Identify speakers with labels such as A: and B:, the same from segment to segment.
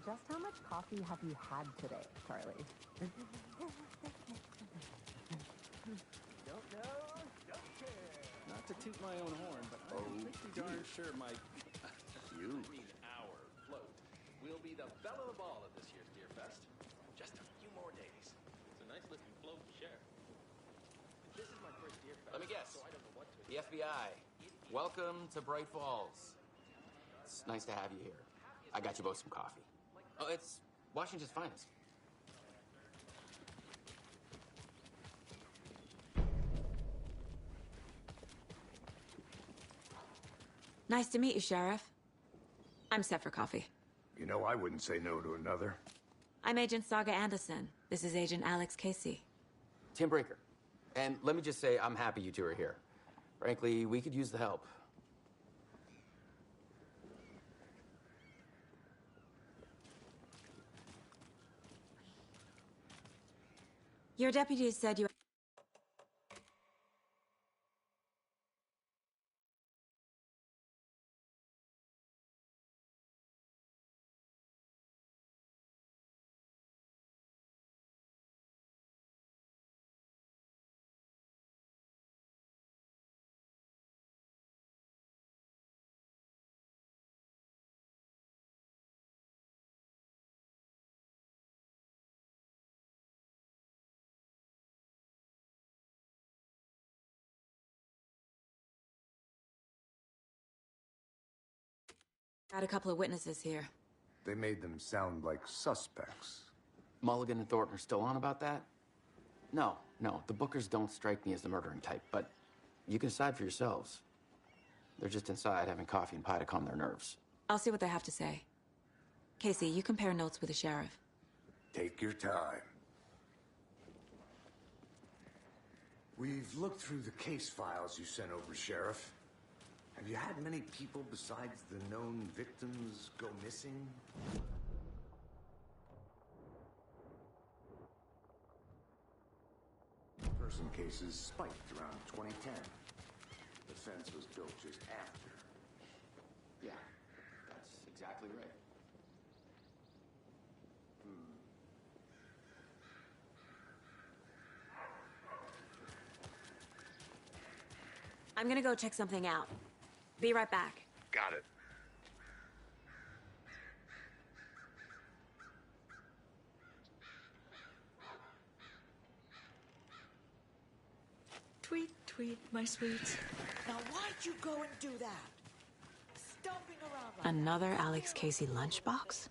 A: Just how much coffee have you had today, Charlie?
B: Don't know, don't care. Not to toot my own horn, but I'm pretty darn sure my
C: Green-hour float will be the belle of the ball at this year's Deer Fest. Just a few more days.
D: It's a nice-looking float to share.
C: This is my first Deer Fest.
D: Let me guess.
C: So I don't know what to
D: The FBI. Welcome to Bright Falls. It's nice to have you here. I got you both some coffee. Oh, it's Washington's finest.
E: Nice to meet you, Sheriff. I'm set for coffee.
F: You know, I wouldn't say no to another.
E: I'm Agent Saga Anderson. This is Agent Alex Casey.
D: Tim Breaker. And let me just say, I'm happy you two are here. Frankly, we could use the help.
E: Your deputies said you... Got a couple of witnesses here.
F: They made them sound like suspects.
D: Mulligan and Thornton are still on about that? No, the Bookers don't strike me as the murdering type, but you can decide for yourselves. They're just inside having coffee and pie to calm their nerves.
E: I'll see what they have to say. Casey, you compare notes with the sheriff.
F: Take your time. We've looked through the case files you sent over, Sheriff. Have you had many people besides the known victims go missing? Person cases spiked around 2010. The fence was built just after.
D: Yeah, that's exactly right.
E: I'm gonna go check something out. Be right back.
F: Got it.
G: Tweet, tweet, my sweets. Now why'd you go and do that? Stomping around like
E: Another Alex Casey lunchbox?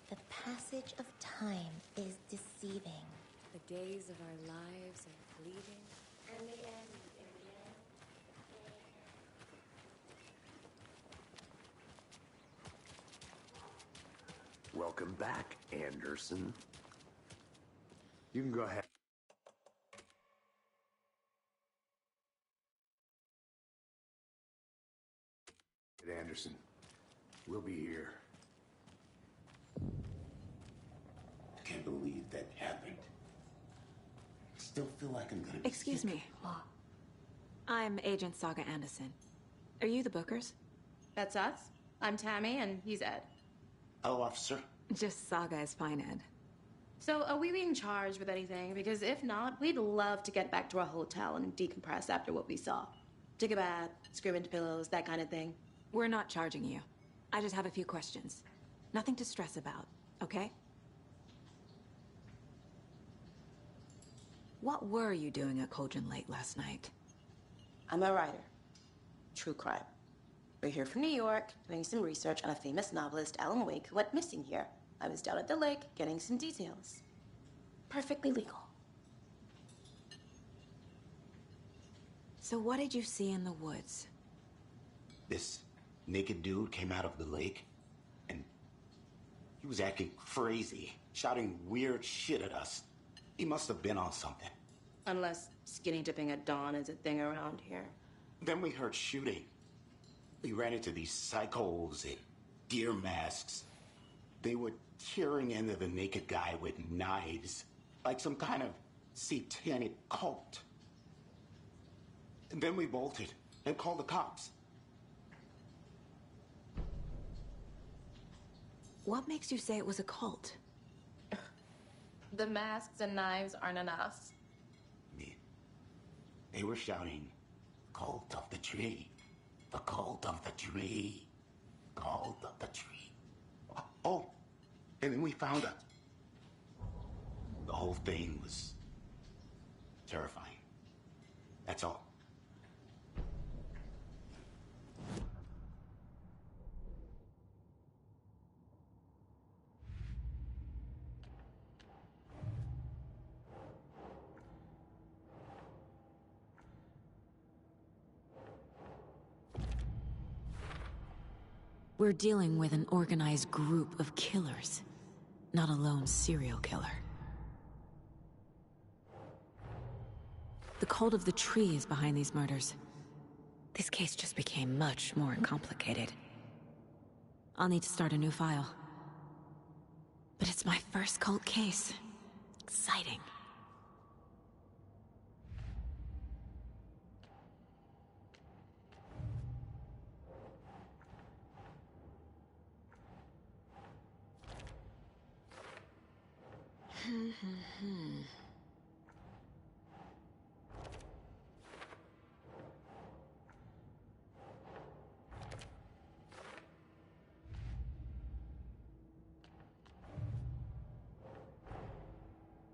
H: The passage of time is deceiving.
I: The days of our lives are fleeting.
H: And the end
F: Welcome back, Anderson. You can go ahead. Anderson, we'll be here.
J: Can't believe that happened. Still feel like I'm gonna be
E: Excuse
J: sick.
E: me. I'm Agent Saga Anderson. Are you the Bookers?
I: That's us. I'm Tammy, and he's Ed.
J: Hello, officer.
E: Just Saga is fine, Ed.
I: So, are we being charged with anything? Because if not, we'd love to get back to our hotel and decompress after what we saw. Take a bath, scream into pillows, that kind of thing.
E: We're not charging you. I just have a few questions. Nothing to stress about, okay? What were you doing at Cauldron Lake last night?
I: I'm a writer. True crime. We're here from New York, doing some research on a famous novelist, Alan Wake, who went missing here. I was down at the lake, getting some details. Perfectly legal.
E: So what did you see in the woods?
J: This naked dude came out of the lake, and he was acting crazy, shouting weird shit at us. He must have been on something.
I: Unless skinny dipping at dawn is a thing around here.
J: Then we heard shooting. We ran into these psychos in deer masks. They were tearing into the naked guy with knives, like some kind of satanic cult. And then we bolted. and call the cops.
E: What makes you say it was a cult?
I: The masks and knives aren't enough.
J: They were shouting, "Cult of the tree, the cult of the tree, cult of the tree." Oh, and then we found it. The whole thing was terrifying. That's all.
E: We're dealing with an organized group of killers, not a lone serial killer. The cult of the tree is behind these murders. This case just became much more complicated. I'll need to start a new file. But it's my first cult case. Exciting.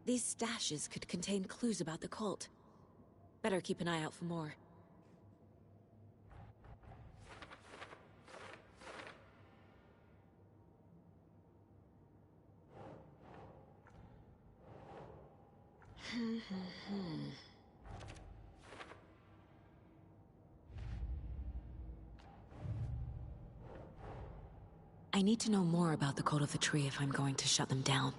E: These stashes could contain clues about the cult. Better keep an eye out for more. I need to know more about the cult of the tree if I'm going to shut them down.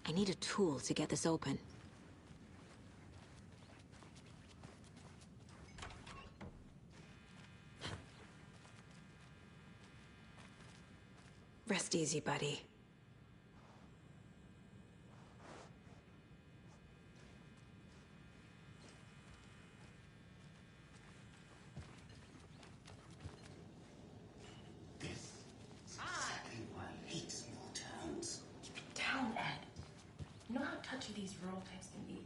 E: I need a tool to get this open. Rest easy, buddy.
J: This is exactly why I hate small towns.
I: Keep it down, Ed. You know how touchy these rural types can be.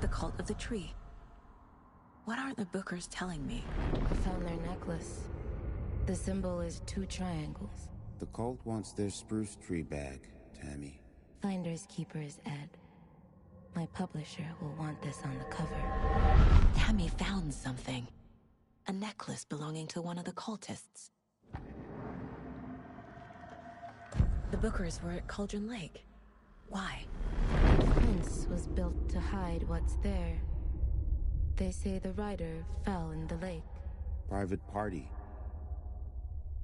E: The cult of the tree. What aren't the Bookers telling me?
K: I found their necklace. The symbol is 2 triangles.
L: The cult wants their spruce tree bag, Tammy.
K: Finders keepers, Ed. My publisher will want this on the cover.
E: Tammy found something. A necklace belonging to one of the cultists. The Bookers were at Cauldron Lake. Why?
K: The fence was built to hide what's there. They say the rider fell in the lake.
L: Private party.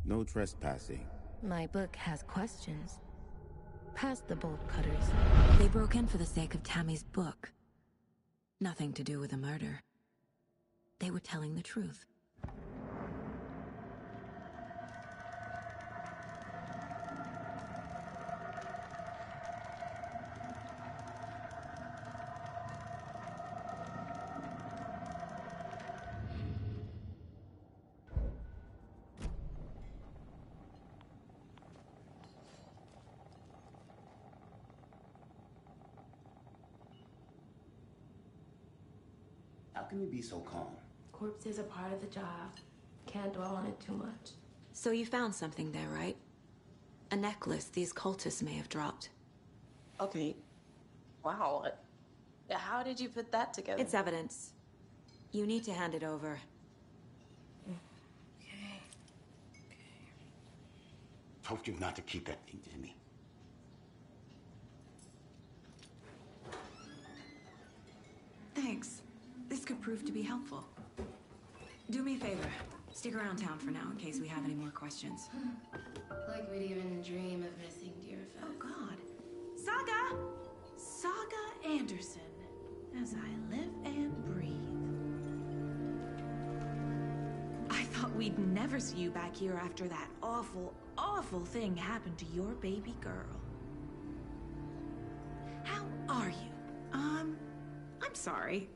L: No trespassing.
K: My book has questions. Past the bolt cutters.
E: They broke in for the sake of Tammy's book. Nothing to do with the murder. They were telling the truth.
J: How can you be so calm?
K: Corpses are part of the job. Can't dwell on it too much.
E: So you found something there, right? A necklace these cultists may have dropped.
I: Okay. Wow. How did you put that together?
E: It's evidence. You need to hand it over.
I: Okay.
J: Told you not to keep that thing to me.
E: Thanks. This could prove to be helpful. Do me a favor. Stick around town for now in case we have any more questions.
K: Like we'd even dream of missing Deerfest.
G: Oh, God. Saga! Saga Anderson. As I live and breathe. I thought we'd never see you back here after that awful, awful thing happened to your baby girl. How are you? I'm sorry.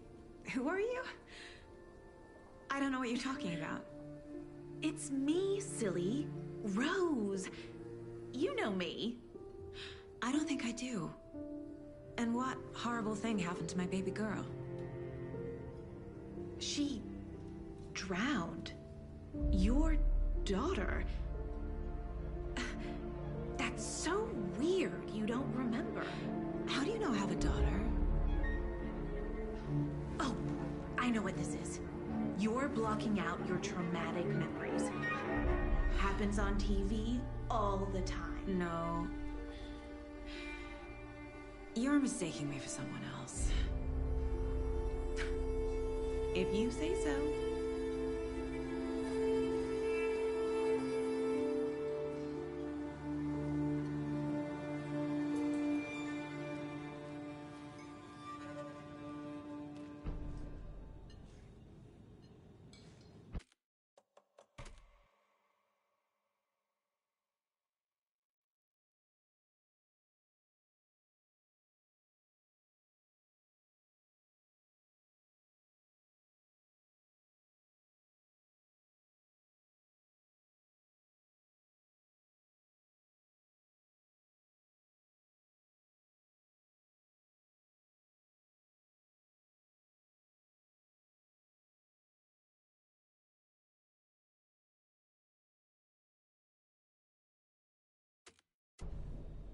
G: Who are you? I don't know what you're talking about. It's me, silly. Rose. You know me.
E: I don't think I do. And what horrible thing happened to my baby girl?
G: She drowned. Your daughter. That's so weird you don't remember.
E: How do you know I have a daughter?
G: Oh, I know what this is. You're blocking out your traumatic memories. Happens on TV all the time.
E: No. You're mistaking me for someone else.
G: If you say so.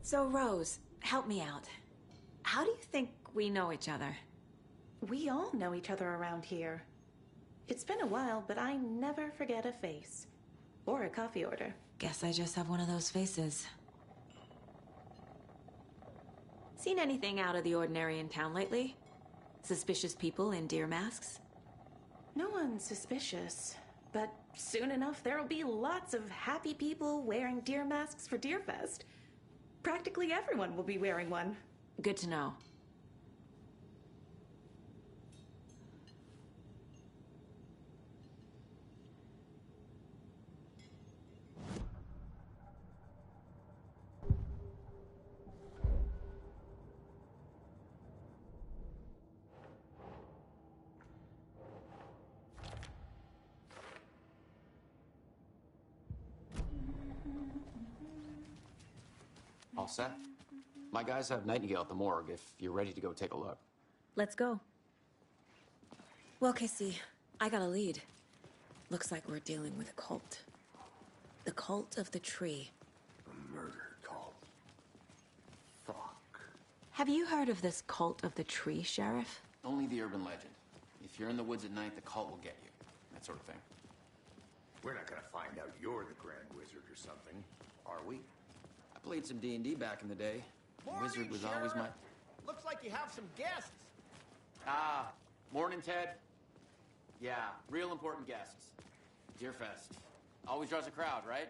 E: So, Rose, help me out. How do you think we know each other?
G: We all know each other around here. It's been a while, but I never forget a face. Or a coffee order.
E: Guess I just have one of those faces. Seen anything out of the ordinary in town lately? Suspicious people in deer masks?
G: No one's suspicious. But soon enough, there'll be lots of happy people wearing deer masks for Deerfest. Practically everyone will be wearing one.
E: Good to know.
D: All set? My guys have Nightingale at the morgue if you're ready to go take a look.
E: Let's go. Well, Casey, I got a lead. Looks like we're dealing with a cult. The cult of the tree.
F: A murder cult. Fuck.
E: Have you heard of this cult of the tree, Sheriff?
D: Only the urban legend. If you're in the woods at night, the cult will get you. That sort of thing.
F: We're not gonna find out you're the Grand Wizard or something, are we?
D: I played some D&D back in the day.
M: Morning,
D: Wizard was
M: Sheriff.
D: always my...
M: Looks like you have some guests.
D: Ah, morning, Ted. Yeah, real important guests. Deerfest. Always draws a crowd, right?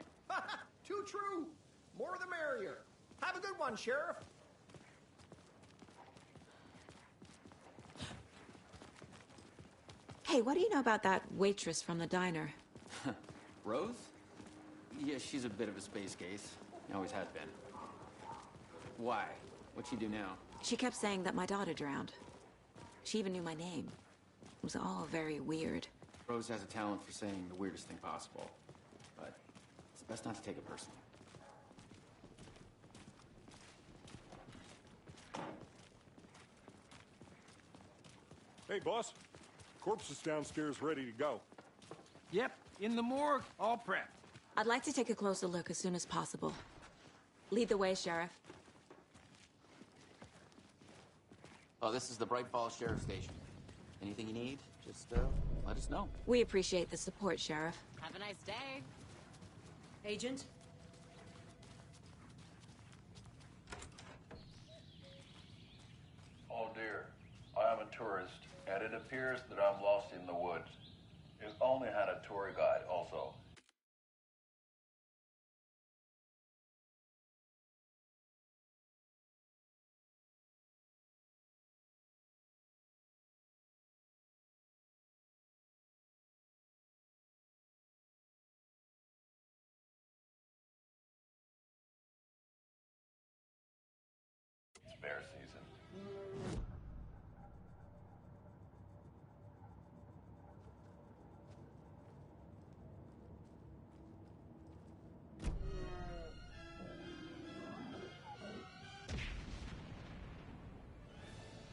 M: Too true. More the merrier. Have a good one, Sheriff.
E: Hey, what do you know about that waitress from the diner?
D: Rose? Yeah, she's a bit of a space case. Always has been. Why? What'd she do now?
E: She kept saying that my daughter drowned. She even knew my name. It was all very weird.
D: Rose has a talent for saying the weirdest thing possible. But it's best not to take it personally.
N: Hey, boss. Corpse is downstairs ready to go.
M: Yep, in the morgue, all prepped.
E: I'd like to take a closer look as soon as possible. Lead the way, Sheriff.
D: Oh, this is the Bright Falls Sheriff Station. Anything you need, just let us know.
E: We appreciate the support, Sheriff.
O: Have a nice day.
P: Agent?
Q: Oh dear, I am a tourist, and it appears that I'm lost in the woods. It only had a tour guide also. It's bear season.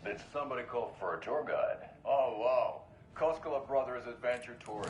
Q: Did somebody call for a tour guide? Oh, wow. Koskela Brothers Adventure Tour.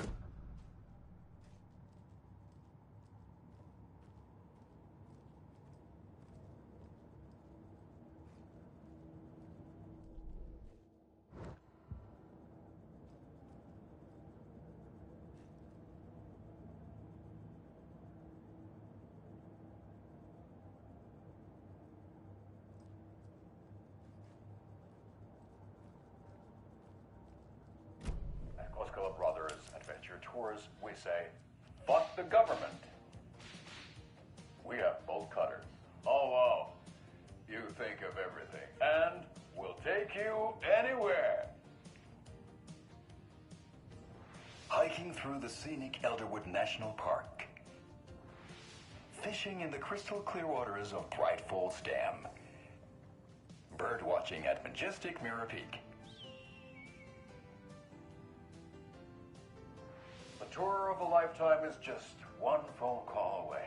Q: At Koskela Brothers Adventure Tours, we say, fuck the government. We have bolt cutters. Oh, wow. You think of everything. And we'll take you anywhere. Hiking through the scenic Elderwood National Park. Fishing in the crystal clear waters of Bright Falls Dam. Bird watching at majestic Mirror Peak. The tour of a lifetime is just one phone call away.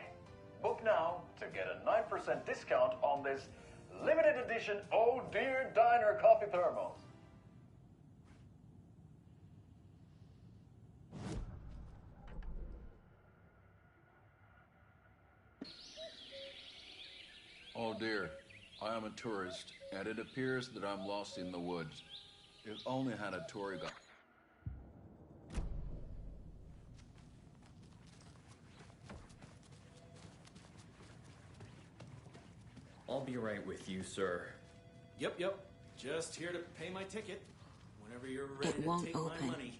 Q: Book now to get a 9% discount on this limited edition Oh Dear Diner coffee thermos. Oh dear, I am a tourist, and it appears that I'm lost in the woods. It only had a tour guide.
B: I'll be right with you, sir. Yep. Just here to pay my ticket. Whenever you're ready to take my money.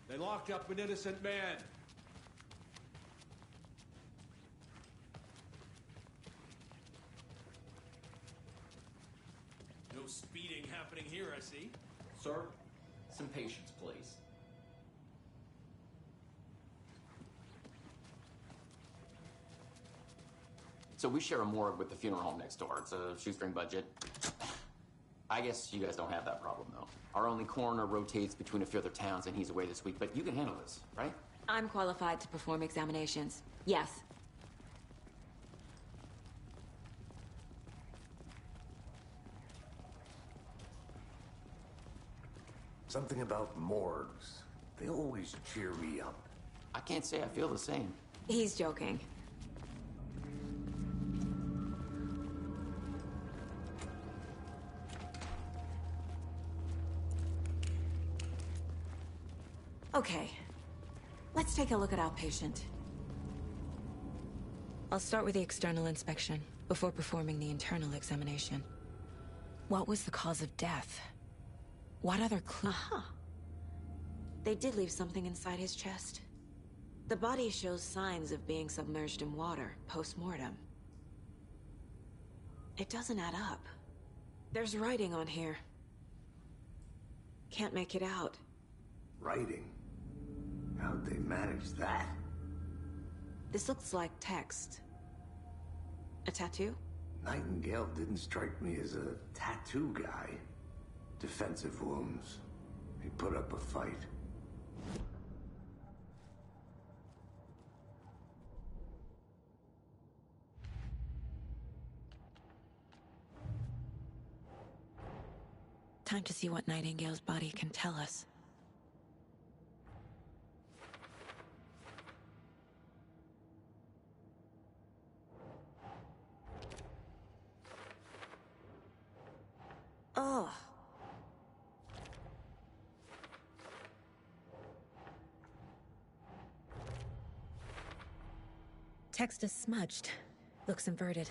N: They locked up an innocent man.
B: No speeding happening here, I see. Sir, some patience, please.
D: So we share a morgue with the funeral home next door. It's a shoestring budget. I guess you guys don't have that problem, though. Our only coroner rotates between a few other towns, and he's away this week, but you can handle this, right?
E: I'm qualified to perform examinations. Yes.
F: Something about morgues. They always cheer me up.
D: I can't say I feel the same.
E: He's joking. Okay, let's take a look at our patient. I'll start with the external inspection before performing the internal examination. What was the cause of death? What other clue? Aha! They did leave something inside his chest. The body shows signs of being submerged in water post-mortem. It doesn't add up. There's writing on here. Can't make it out.
F: Writing? How'd they manage that?
E: This looks like text. A tattoo?
F: Nightingale didn't strike me as a tattoo guy. Defensive wounds. He put up a fight.
E: Time to see what Nightingale's body can tell us. Text is smudged. Looks inverted.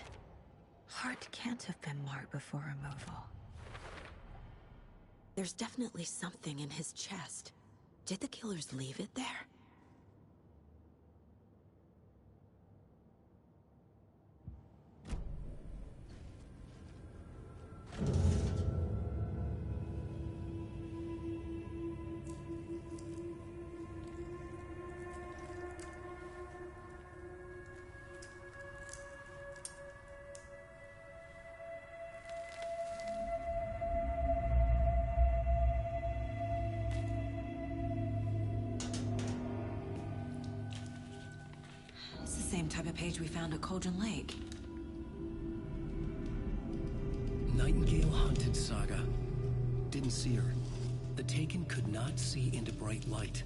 E: Heart can't have been marked before removal. There's definitely something in his chest. Did the killers leave it there? It's the same type of page we found at Cauldron Lake.
O: Nightingale hunted Saga. Didn't see her. The Taken could not see into bright light.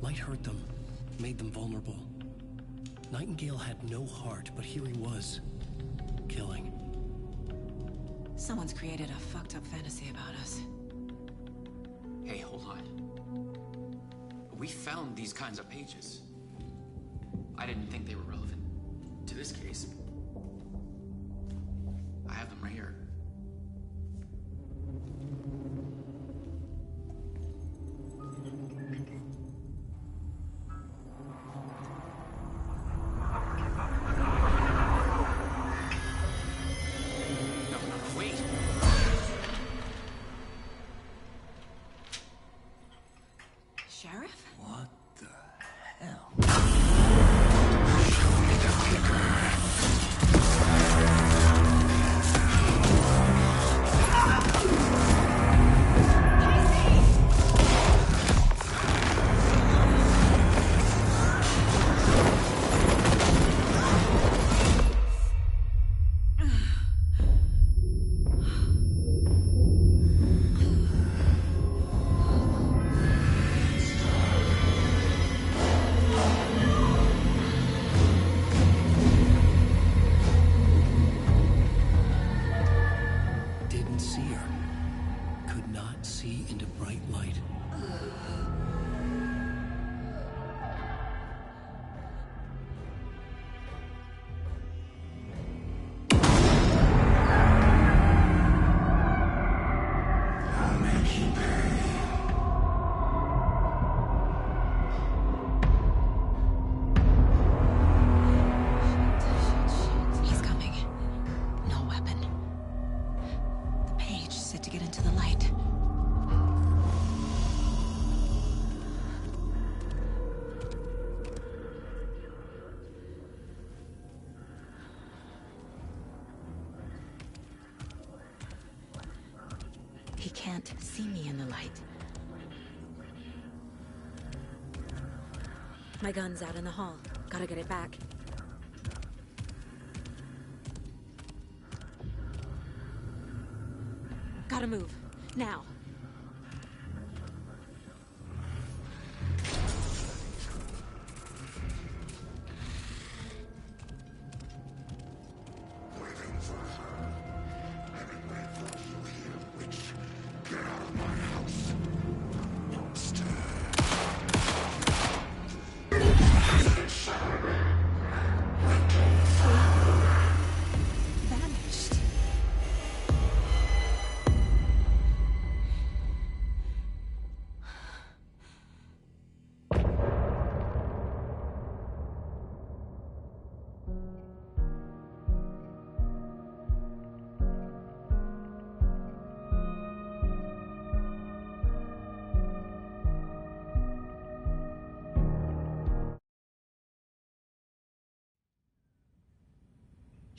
O: Light hurt them, made them vulnerable. Nightingale had no heart, but here he was, killing.
E: Someone's created a fucked up fantasy about us.
D: Hey, hold on. We found these kinds of pages. I didn't think they were relevant to this case. I have them right here.
E: Sheriff?
O: What the hell? Didn't see her. Could not see into bright light.
E: He's coming. No weapon. The page said to get into the light. He can't see me in the light. My gun's out in the hall. Gotta get it back. Gotta move. Now. Vanished.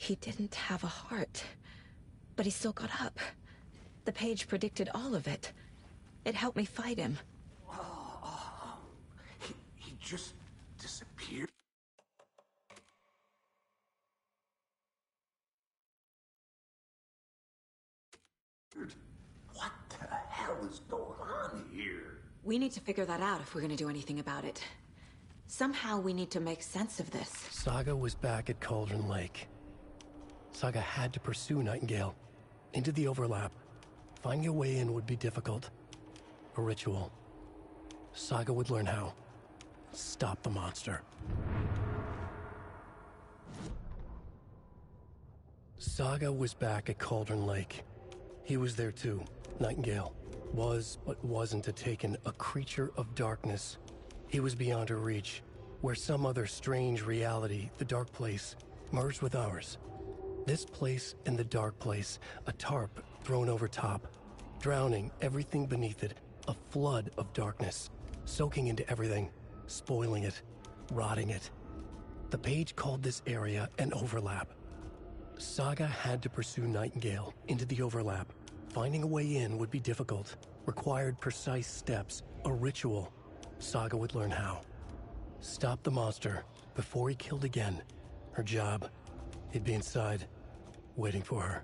E: He didn't have a heart, but he still got up. The page predicted all of it. It helped me fight him.
F: He just disappeared. What the hell is going on here?
E: We need to figure that out if we're gonna do anything about it. Somehow we need to make sense of this.
O: Saga was back at Cauldron Lake. Saga had to pursue Nightingale. Into the overlap. Finding a way in would be difficult. A ritual. Saga would learn how. Stop the monster. Saga was back at Cauldron Lake. He was there too. Nightingale was, but wasn't a Taken, a creature of darkness. He was beyond her reach, where some other strange reality, the dark place, merged with ours. This place and the dark place, a tarp thrown over top, drowning everything beneath it, a flood of darkness, soaking into everything, spoiling it, rotting it. The page called this area an overlap. Saga had to pursue Nightingale into the overlap. Finding a way in would be difficult, required precise steps, a ritual. Saga would learn how. Stop the monster before he killed again. Her job, he'd be inside, waiting for her.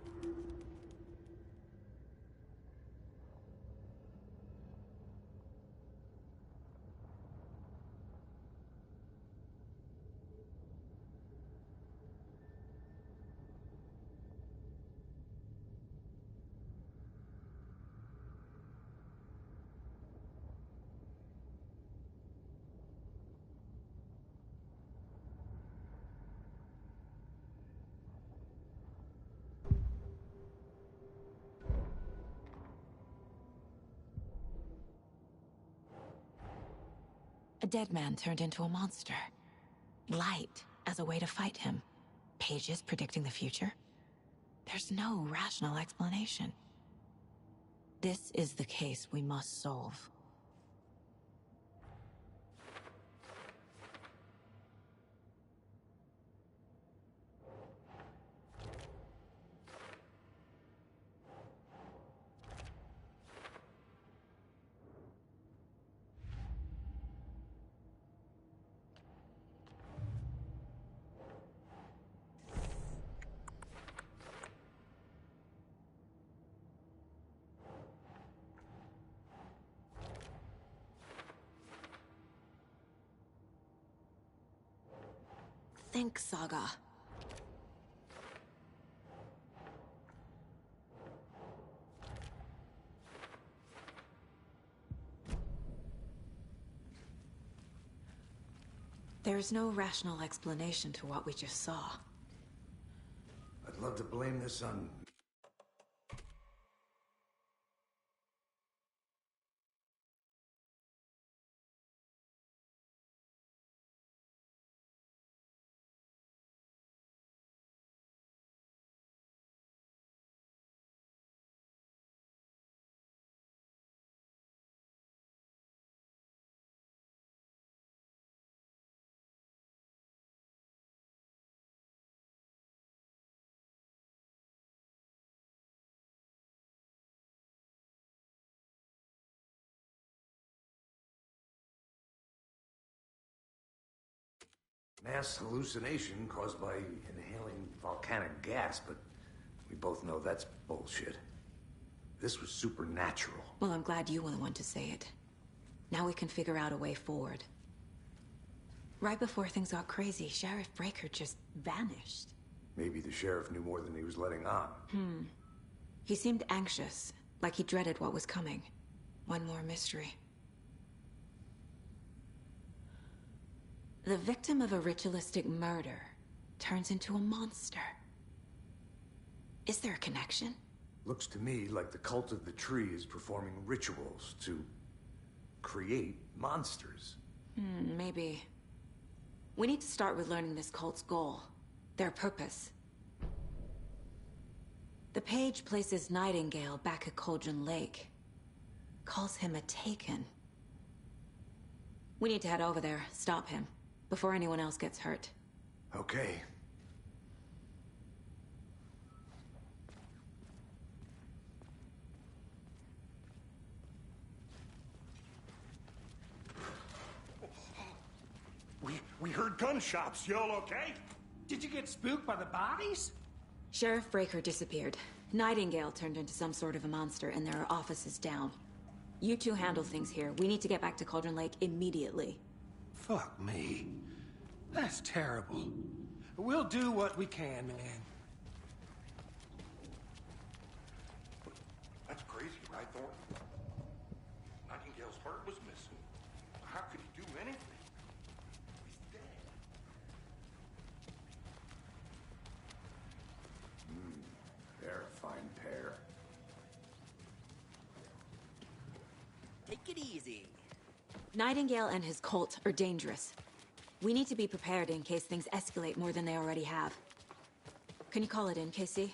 E: A dead man turned into a monster. Light as a way to fight him. Pages predicting the future? There's no rational explanation. This is the case we must solve. Think, Saga. There's no rational explanation to what we just saw.
F: I'd love to blame this on... mass hallucination caused by inhaling volcanic gas, but we both know that's bullshit. This was supernatural.
E: Well, I'm glad you were the one to say it. Now we can figure out a way forward. Right before things got crazy, Sheriff Breaker just vanished.
F: Maybe the sheriff knew more than he was letting on.
E: He seemed anxious, like he dreaded what was coming. One more mystery. The victim of a ritualistic murder turns into a monster. Is there a connection?
F: Looks to me like the cult of the tree is performing rituals to create monsters.
E: Maybe. We need to start with learning this cult's goal, their purpose. The page places Nightingale back at Cauldron Lake. Calls him a Taken. We need to head over there, stop him, before anyone else gets hurt.
F: Okay.
J: We heard gunshots. Y'all okay?
M: Did you get spooked by the bodies?
E: Sheriff Breaker disappeared. Nightingale turned into some sort of a monster, and there are offices down. You two handle things here. We need to get back to Cauldron Lake immediately.
M: Fuck me. That's terrible. We'll do what we can, man.
J: That's crazy, right, Thornton? Nightingale's heart was missing. How could he do anything? He's dead.
F: fine pair.
R: Take it easy.
E: Nightingale and his cult are dangerous. We need to be prepared in case things escalate more than they already have. Can you call it in, Casey?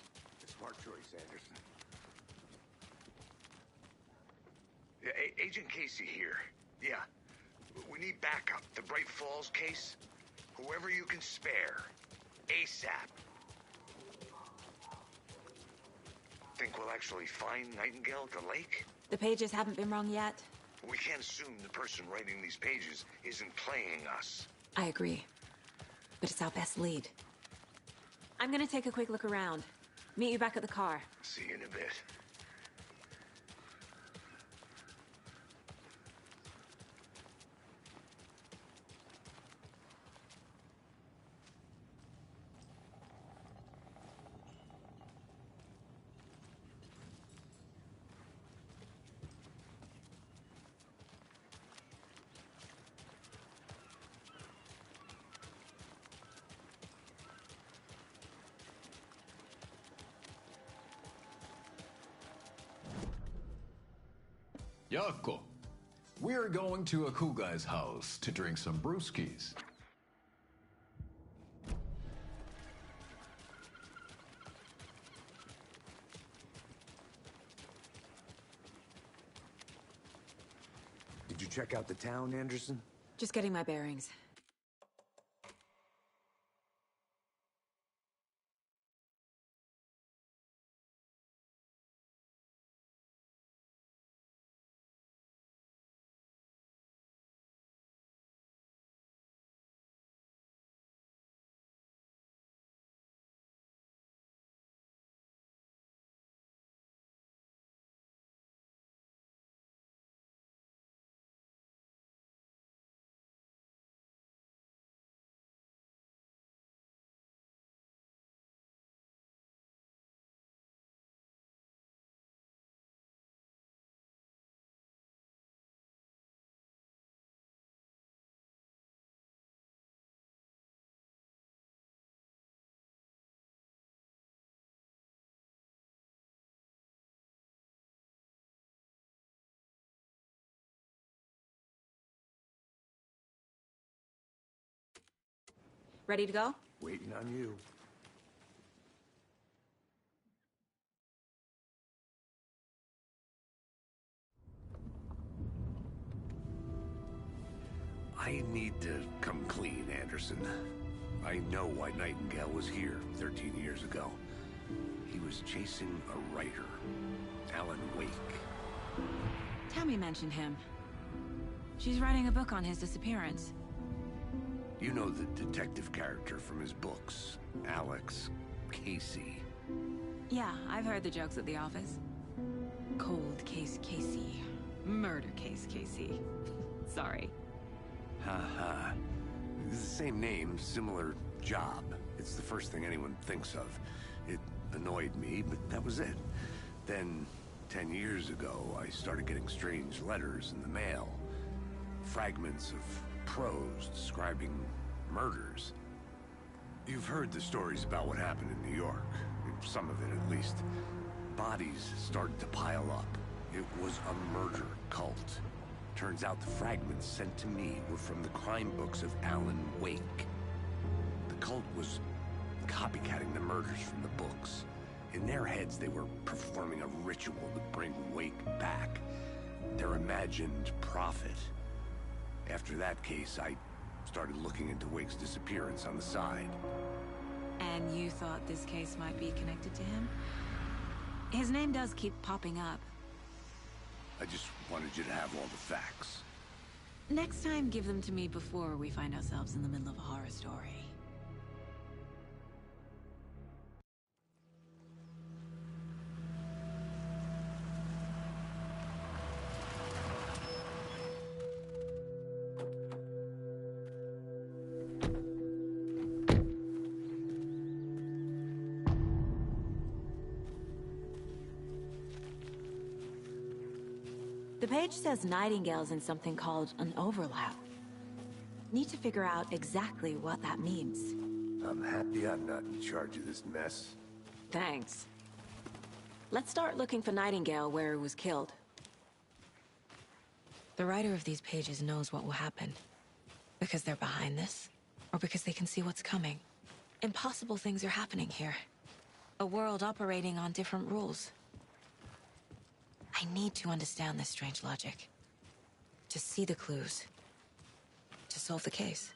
F: Smart choice, Anderson. Yeah, Agent Casey here. Yeah. We need backup. The Bright Falls case. Whoever you can spare. ASAP. Think we'll actually find Nightingale at the lake?
E: The pages haven't been wrong yet.
F: We can't assume the person writing these pages isn't playing us.
E: I agree. But it's our best lead. I'm gonna take a quick look around. Meet you back at the car.
F: See you in a bit.
S: Yako, we're going to a cool guy's house to drink some brewskis.
F: Did you check out the town, Anderson?
E: Just getting my bearings. Ready to go?
F: Waiting on you. I need to come clean, Anderson. I know why Nightingale was here 13 years ago. He was chasing a writer, Alan Wake.
E: Tammy mentioned him. She's writing a book on his disappearance.
F: You know the detective character from his books, Alex Casey.
E: Yeah, I've heard the jokes at the office. Cold case Casey. Murder case Casey. Sorry.
F: Ha. It's the same name, similar job. It's the first thing anyone thinks of. It annoyed me, but that was it. Then, 10 years ago, I started getting strange letters in the mail. Fragments of prose describing murders. You've heard the stories about what happened in New York. Some of it, at least. Bodies started to pile up. It was a murder cult. Turns out the fragments sent to me were from the crime books of Alan Wake. The cult was copycatting the murders from the books. In their heads, they were performing a ritual to bring Wake back. Their imagined prophet. After that case, I started looking into Wake's disappearance on the side.
E: And you thought this case might be connected to him? His name does keep popping up.
F: I just wanted you to have all the facts.
E: Next time, give them to me before we find ourselves in the middle of a horror story. The page says Nightingale's in something called an overlap. Need to figure out exactly what that means.
F: I'm happy I'm not in charge of this mess.
E: Thanks. Let's start looking for Nightingale where he was killed. The writer of these pages knows what will happen. Because they're behind this, or because they can see what's coming. Impossible things are happening here. A world operating on different rules. I need to understand this strange logic. To see the clues. To solve the case.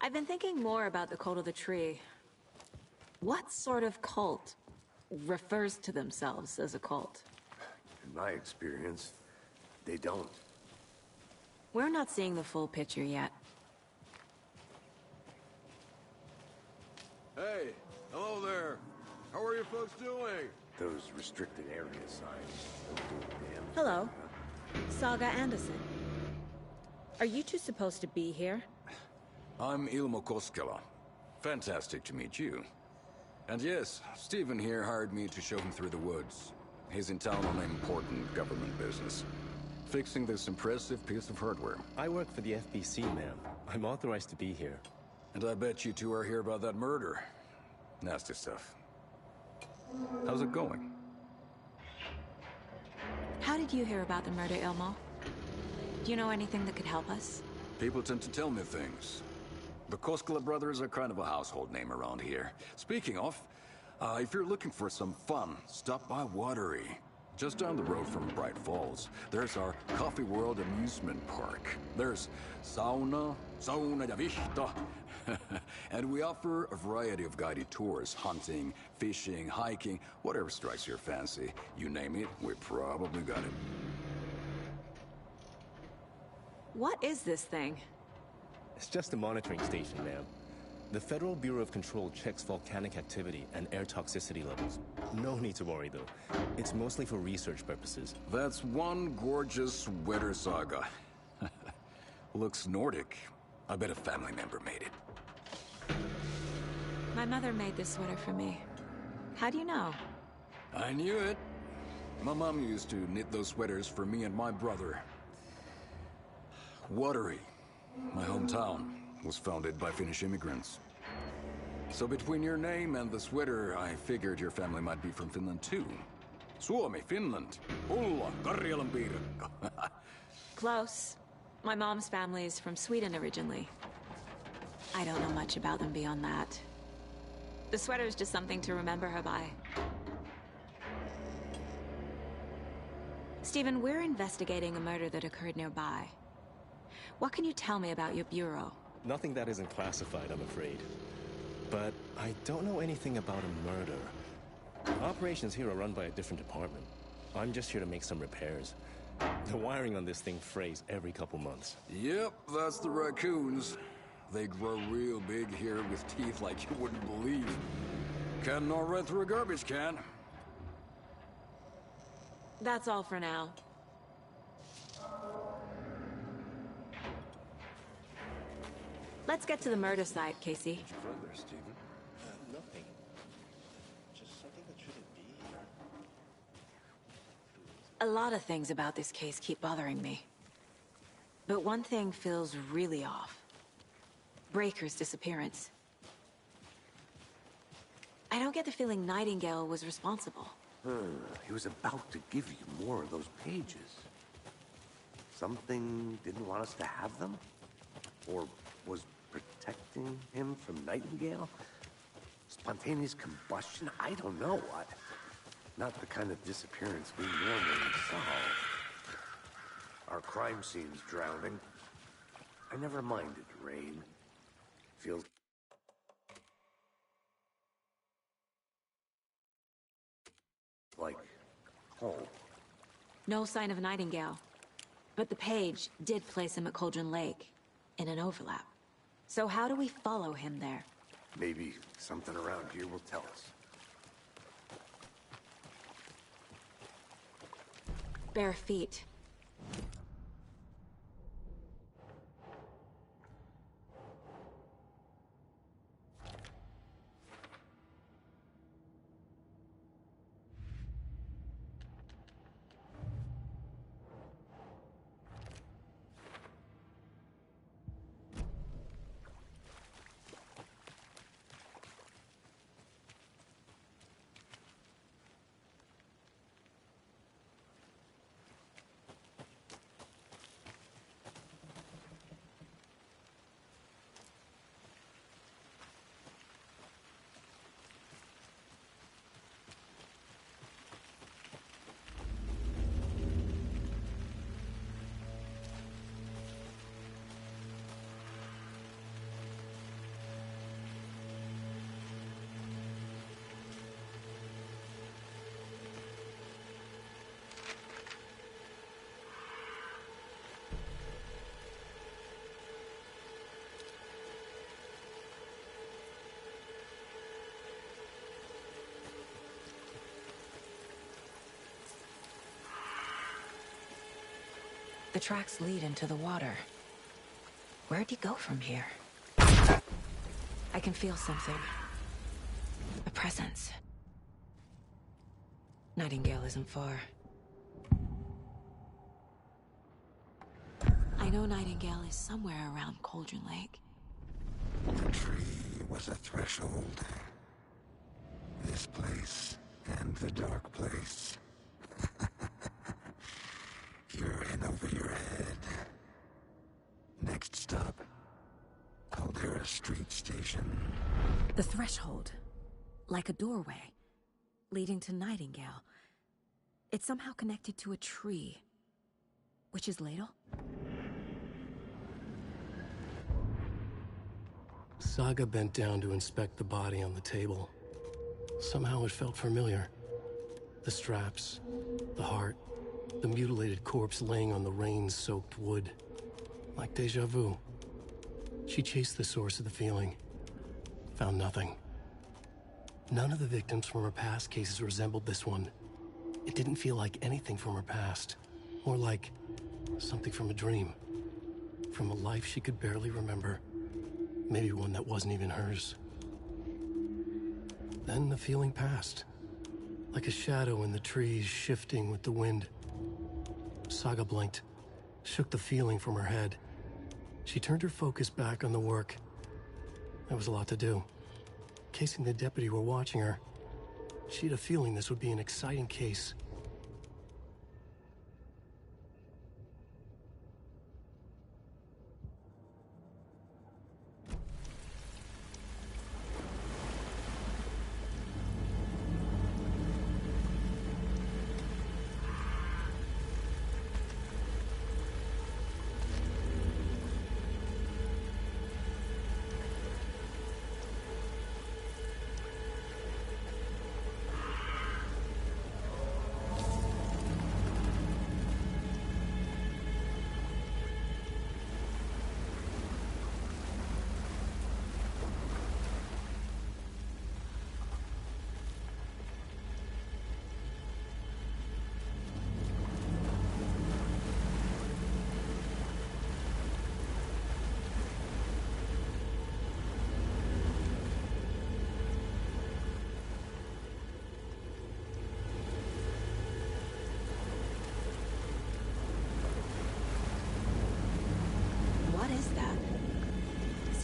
E: I've been thinking more about the cult of the tree. What sort of cult refers to themselves as a cult?
F: In my experience, they don't.
E: We're not seeing the full picture yet.
S: Hey, hello there. How are you folks doing?
F: Those restricted area signs don't do a damn thing.
E: Hello. Saga Anderson. Are you two supposed to be here?
S: I'm Ilmo Koskela. Fantastic to meet you. And yes, Stephen here hired me to show him through the woods. He's in town on important government business. Fixing this impressive piece of hardware.
T: I work for the FBC, ma'am. I'm authorized to be here.
S: And I bet you two are here about that murder. Nasty stuff. How's it going?
E: How did you hear about the murder, Ilmo? Do you know anything that could help us?
S: People tend to tell me things. The Koskela brothers are kind of a household name around here. Speaking of, if you're looking for some fun, stop by Watery. Just down the road from Bright Falls, there's our Coffee World amusement park. There's sauna ja vihta. And we offer a variety of guided tours, hunting, fishing, hiking, whatever strikes your fancy. You name it, we probably got it.
E: What is this thing?
T: It's just a monitoring station, ma'am. The Federal Bureau of Control checks volcanic activity and air toxicity levels. No need to worry, though. It's mostly for research purposes.
S: That's one gorgeous sweater, Saga. Looks Nordic. I bet a family member made it.
E: My mother made this sweater for me. How do you know?
S: I knew it. My mom used to knit those sweaters for me and my brother. Watery, my hometown, was founded by Finnish immigrants. So between your name and the sweater, I figured your family might be from Finland too. Suomi, Finland. Ulla, Karjalanpiirakka.
E: Close. My mom's family is from Sweden originally. I don't know much about them beyond that. The sweater is just something to remember her by. Stephen, we're investigating a murder that occurred nearby. What can you tell me about your bureau?
T: Nothing that isn't classified, I'm afraid. But I don't know anything about a murder. Operations here are run by a different department. I'm just here to make some repairs. The wiring on this thing frays every couple months.
S: Yep, that's the raccoons. They grow real big here with teeth like you wouldn't believe. Can't gnaw right through a garbage can.
E: That's all for now. Let's get to the murder site, Casey.
T: Further, Stephen? Nothing. Just something that shouldn't be here.
E: A lot of things about this case keep bothering me. But one thing feels really off. Breaker's disappearance. I don't get the feeling Nightingale was responsible.
F: He was about to give you more of those pages. Something didn't want us to have them? Or was protecting him from Nightingale? Spontaneous combustion? I don't know. Not the kind of disappearance we normally solve. Our crime scene's drowning. I never minded rain. Feels like home.
E: No sign of Nightingale. But the page did place him at Cauldron Lake, in an overlap. So how do we follow him there?
F: Maybe something around here will tell us.
E: Bare feet. The tracks lead into the water. Where'd he go from here? I can feel something. A presence. Nightingale isn't far. I know Nightingale is somewhere around Cauldron Lake.
J: The tree was a threshold. This place and the dark place. You're in over your head. Next stop, Caldera Street Station.
E: The threshold. Like a doorway. Leading to Nightingale. It's somehow connected to a tree. Witch's Ladle?
O: Saga bent down to inspect the body on the table. Somehow it felt familiar. The straps, the heart, the mutilated corpse laying on the rain-soaked wood. Like deja vu. She chased the source of the feeling. Found nothing. None of the victims from her past cases resembled this one. It didn't feel like anything from her past. More like something from a dream. From a life she could barely remember. Maybe one that wasn't even hers. Then the feeling passed. Like a shadow in the trees shifting with the wind. Saga blinked, shook the feeling from her head. She turned her focus back on the work. There was a lot to do. In case the deputy were watching her, she had a feeling this would be an exciting case.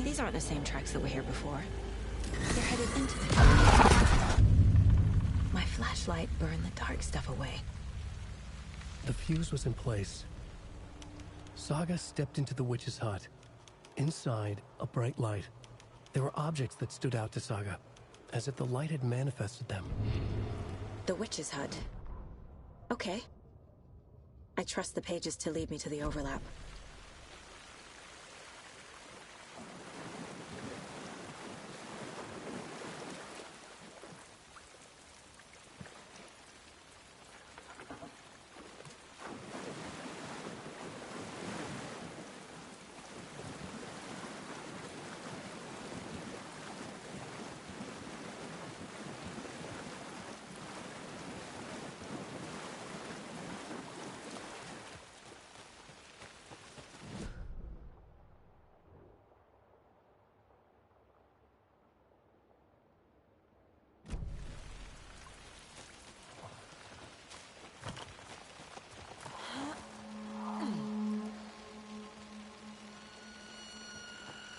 E: These aren't the same tracks that were here before. They're headed into the dark. My flashlight burned the dark stuff away.
O: The fuse was in place. Saga stepped into the witch's hut. Inside, a bright light. There were objects that stood out to Saga, as if the light had manifested them.
E: The witch's hut. Okay. I trust the pages to lead me to the overlap.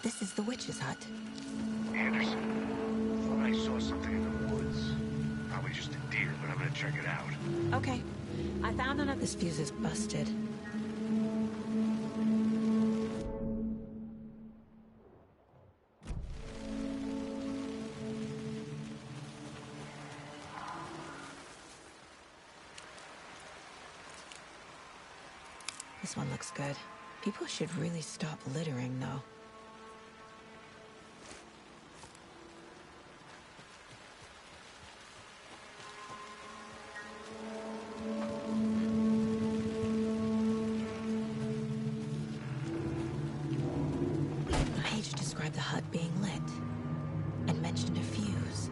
E: This is the witch's hut.
F: Anderson, thought I saw something in the woods. Probably just a deer, but I'm gonna check it out.
E: Okay. I found none of this fuse is busted. This one looks good. People should really stop littering, though. The page described the hut being lit and mentioned a fuse.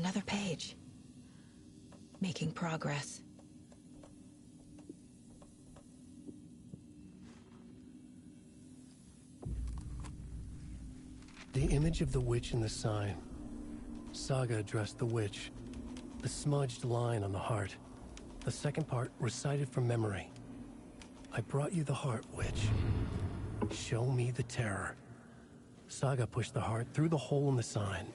E: Another page. Making progress.
O: The image of the witch in the sign. Saga addressed the witch. The smudged line on the heart. The second part recited from memory. I brought you the heart, witch. Show me the terror. Saga pushed the heart through the hole in the sign.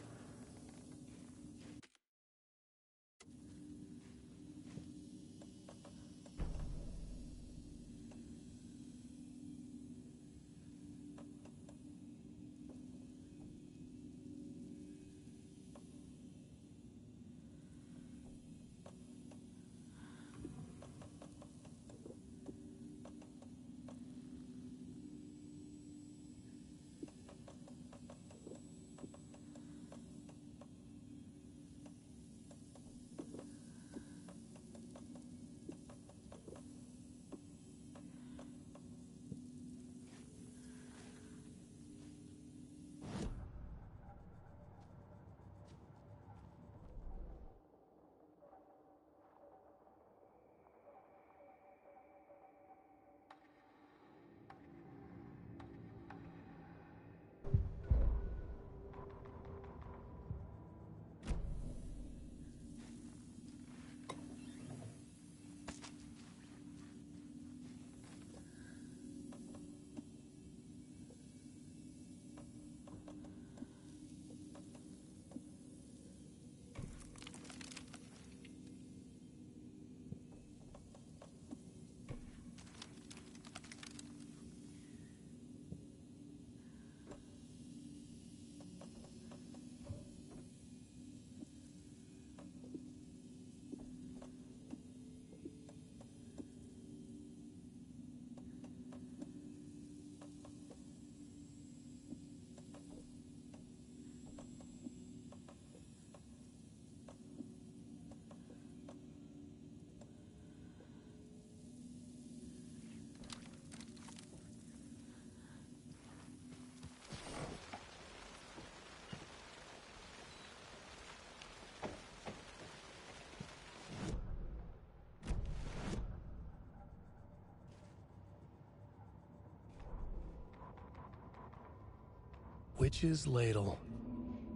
O: Witch's ladle,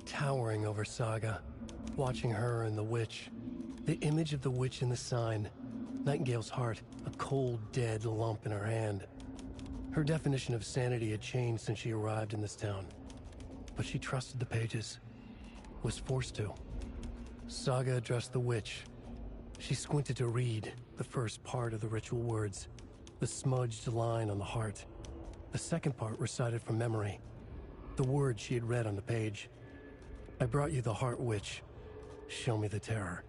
O: towering over Saga, watching her and the witch. The image of the witch in the sign, Nightingale's heart, a cold, dead lump in her hand. Her definition of sanity had changed since she arrived in this town. But she trusted the pages, was forced to. Saga addressed the witch. She squinted to read the first part of the ritual words, the smudged line on the heart. The second part recited from memory. The words she had read on the page. I brought you the heart, witch. Show me the terror.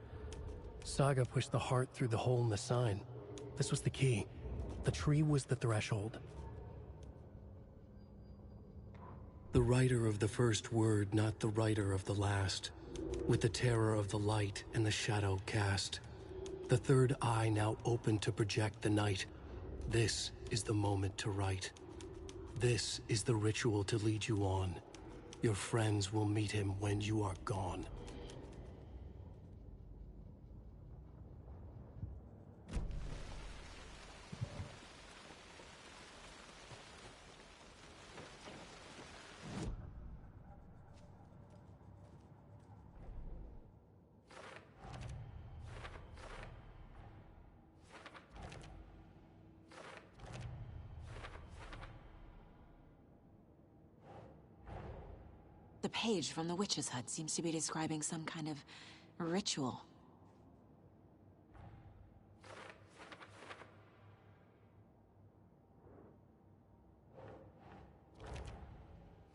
O: Saga pushed the heart through the hole in the sign. This was the key. The tree was the threshold. The writer of the first word, not the writer of the last. With the terror of the light and the shadow cast. The third eye now open to project the night. This is the moment to write. This is the ritual to lead you on. Your friends will meet him when you are gone.
E: The page from the witch's hut seems to be describing some kind of ritual.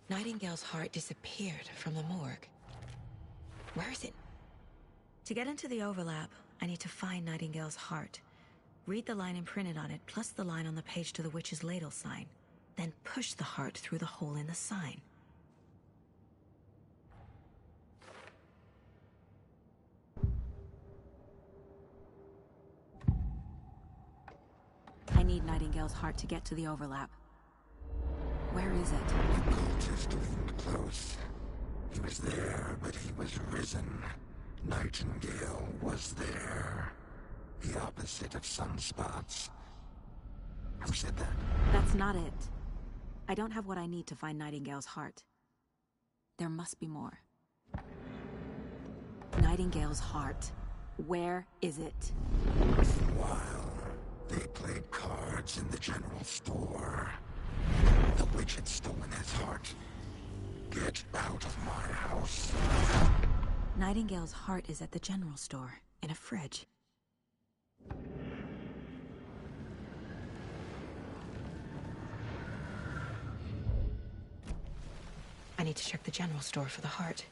E: Nightingale's heart disappeared from the morgue. Where is it? To get into the overlap, I need to find Nightingale's heart. Read the line imprinted on it, plus the line on the page to the witch's ladle sign. Then push the heart through the hole in the sign. I need Nightingale's heart to get to the overlap. Where is it?
J: The cultist wasn't close. He was there, but he was risen. Nightingale was there. The opposite of sunspots. Who said that?
E: That's not it. I don't have what I need to find Nightingale's heart. There must be more. Nightingale's heart. Where is it?
J: While they played cards in the general store, the witch had stolen his heart. Get out of my house.
E: Nightingale's heart is at the general store, in a fridge. I need to check the general store for the heart.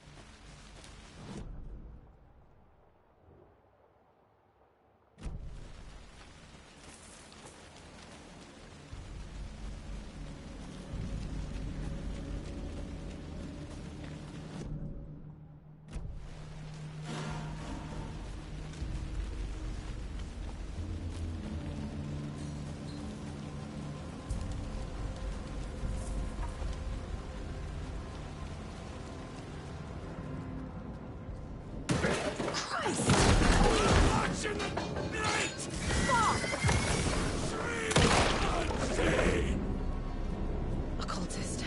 E: Occultist.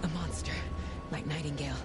E: A monster. Like Nightingale.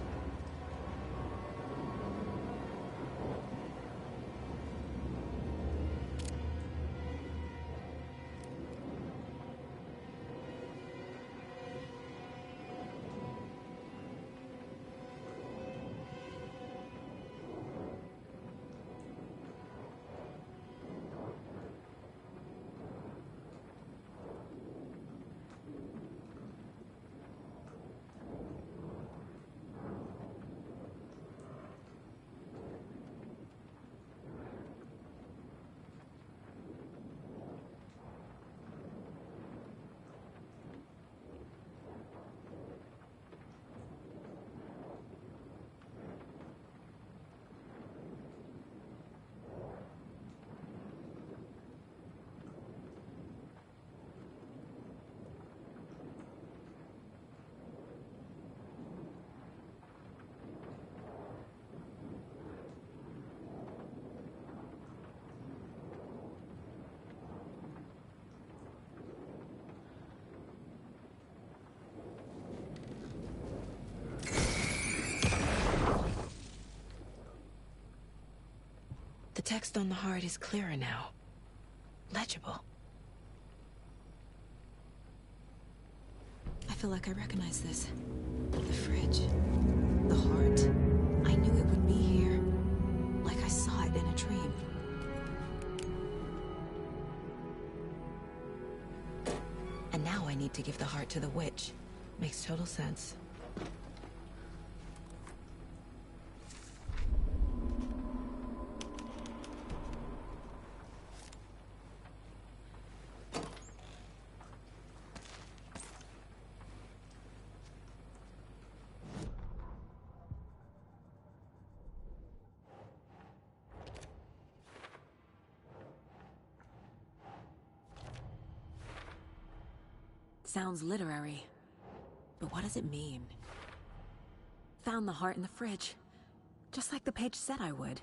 E: The text on the heart is clearer now. Legible. I feel like I recognize this. The fridge. The heart. I knew it would be here. Like I saw it in a dream. And now I need to give the heart to the witch. Makes total sense. Sounds literary. But what does it mean? Found the heart in the fridge. Just like the page said I would.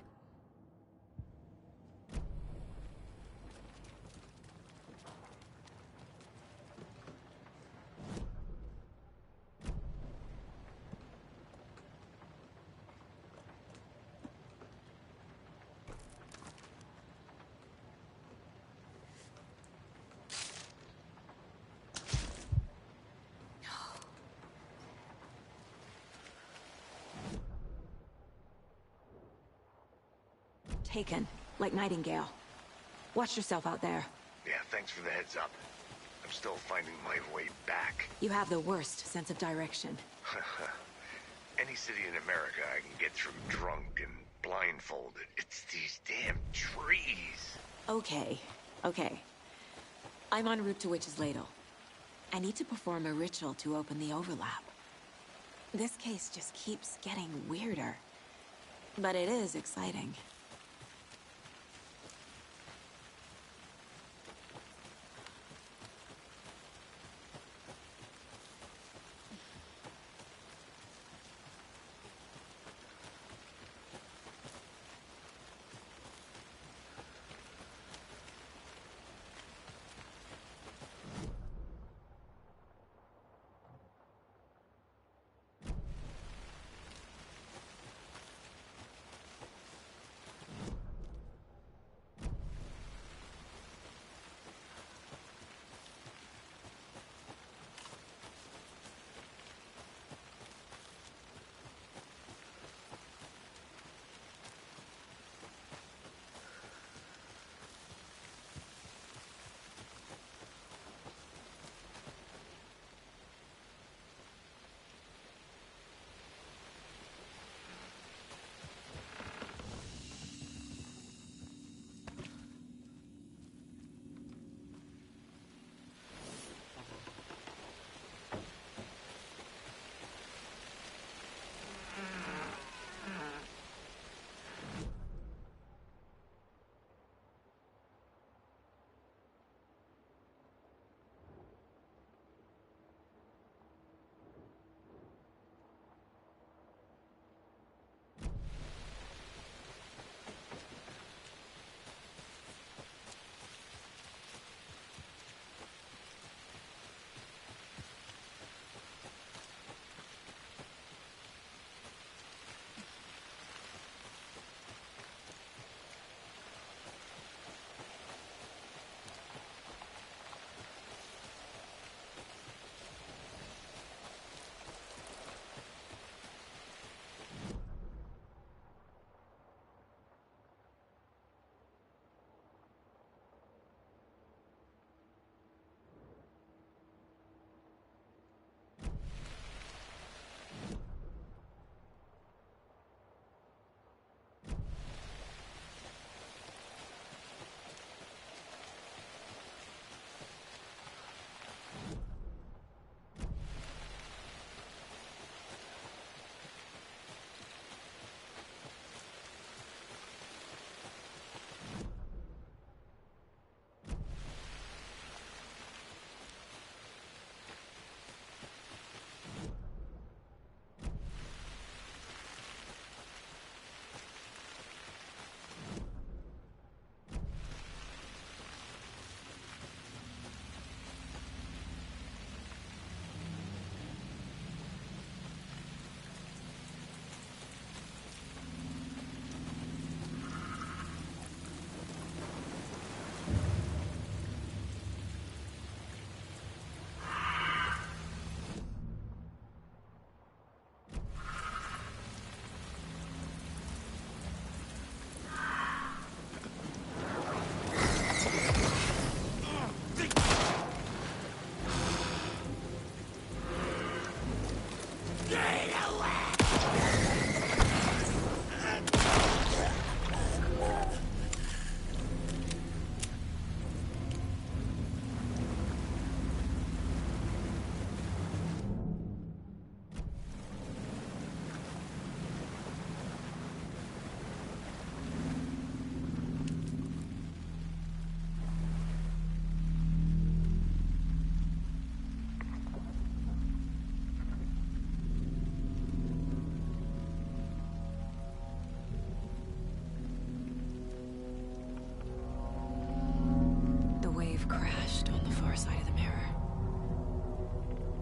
E: Taken, like Nightingale. Watch yourself out there.
F: Yeah, thanks for the heads up. I'm still finding my way back.
E: You have the worst sense of direction.
F: Any city in America I can get through drunk and blindfolded. It's these damn trees.
E: Okay. I'm en route to Witch's Ladle. I need to perform a ritual to open the overlap. This case just keeps getting weirder. But it is exciting.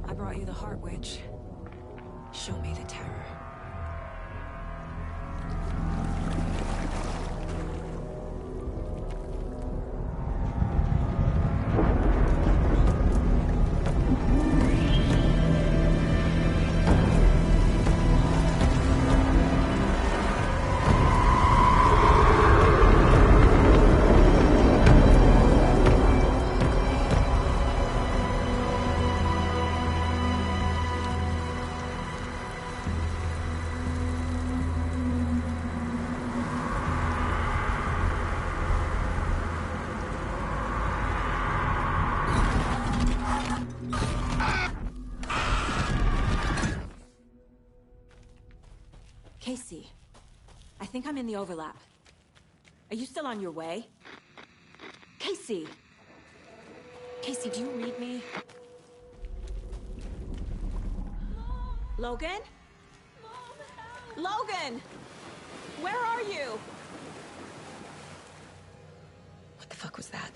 E: I brought you the Heart Witch. Show me the terror. Casey, I think I'm in the overlap. Are you still on your way? Casey! Casey, do you read me? Logan? Logan! Where are you? What the fuck was that?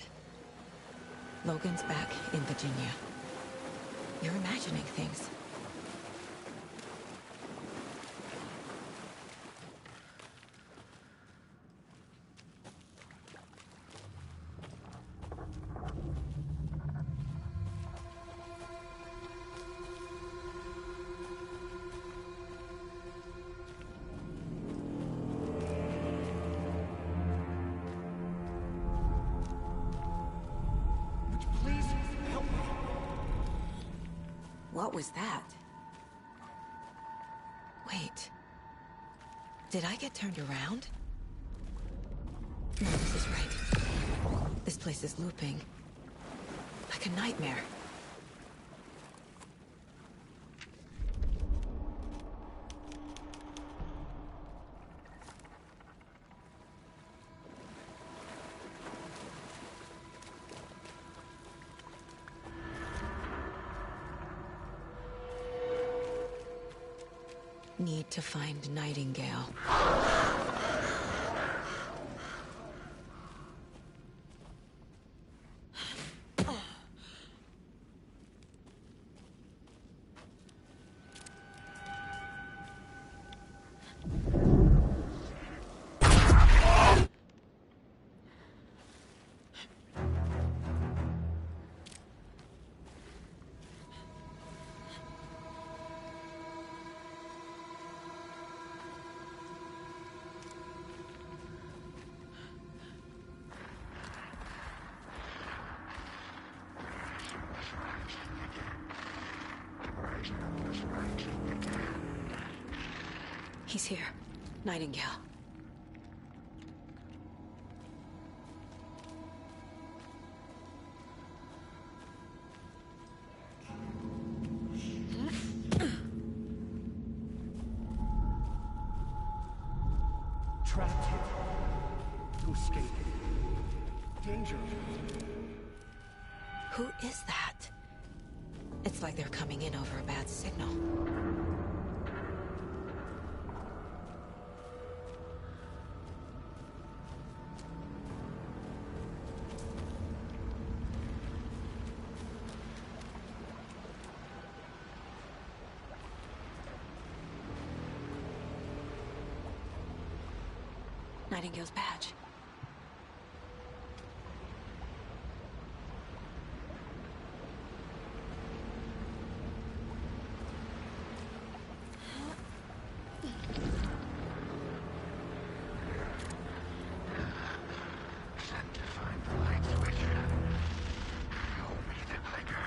E: Logan's back in Virginia. You're imagining things. What was that? Wait. Did I get turned around? No, this is right. This place is looping. Like a nightmare. Need to find Nightingale. He's here. Nightingale.
M: Trapped here. To escape. Danger.
E: Who is that? It's like they're coming in over a bad signal. Nightingale's badge.
J: Sent to find the light switch. Show me the clicker.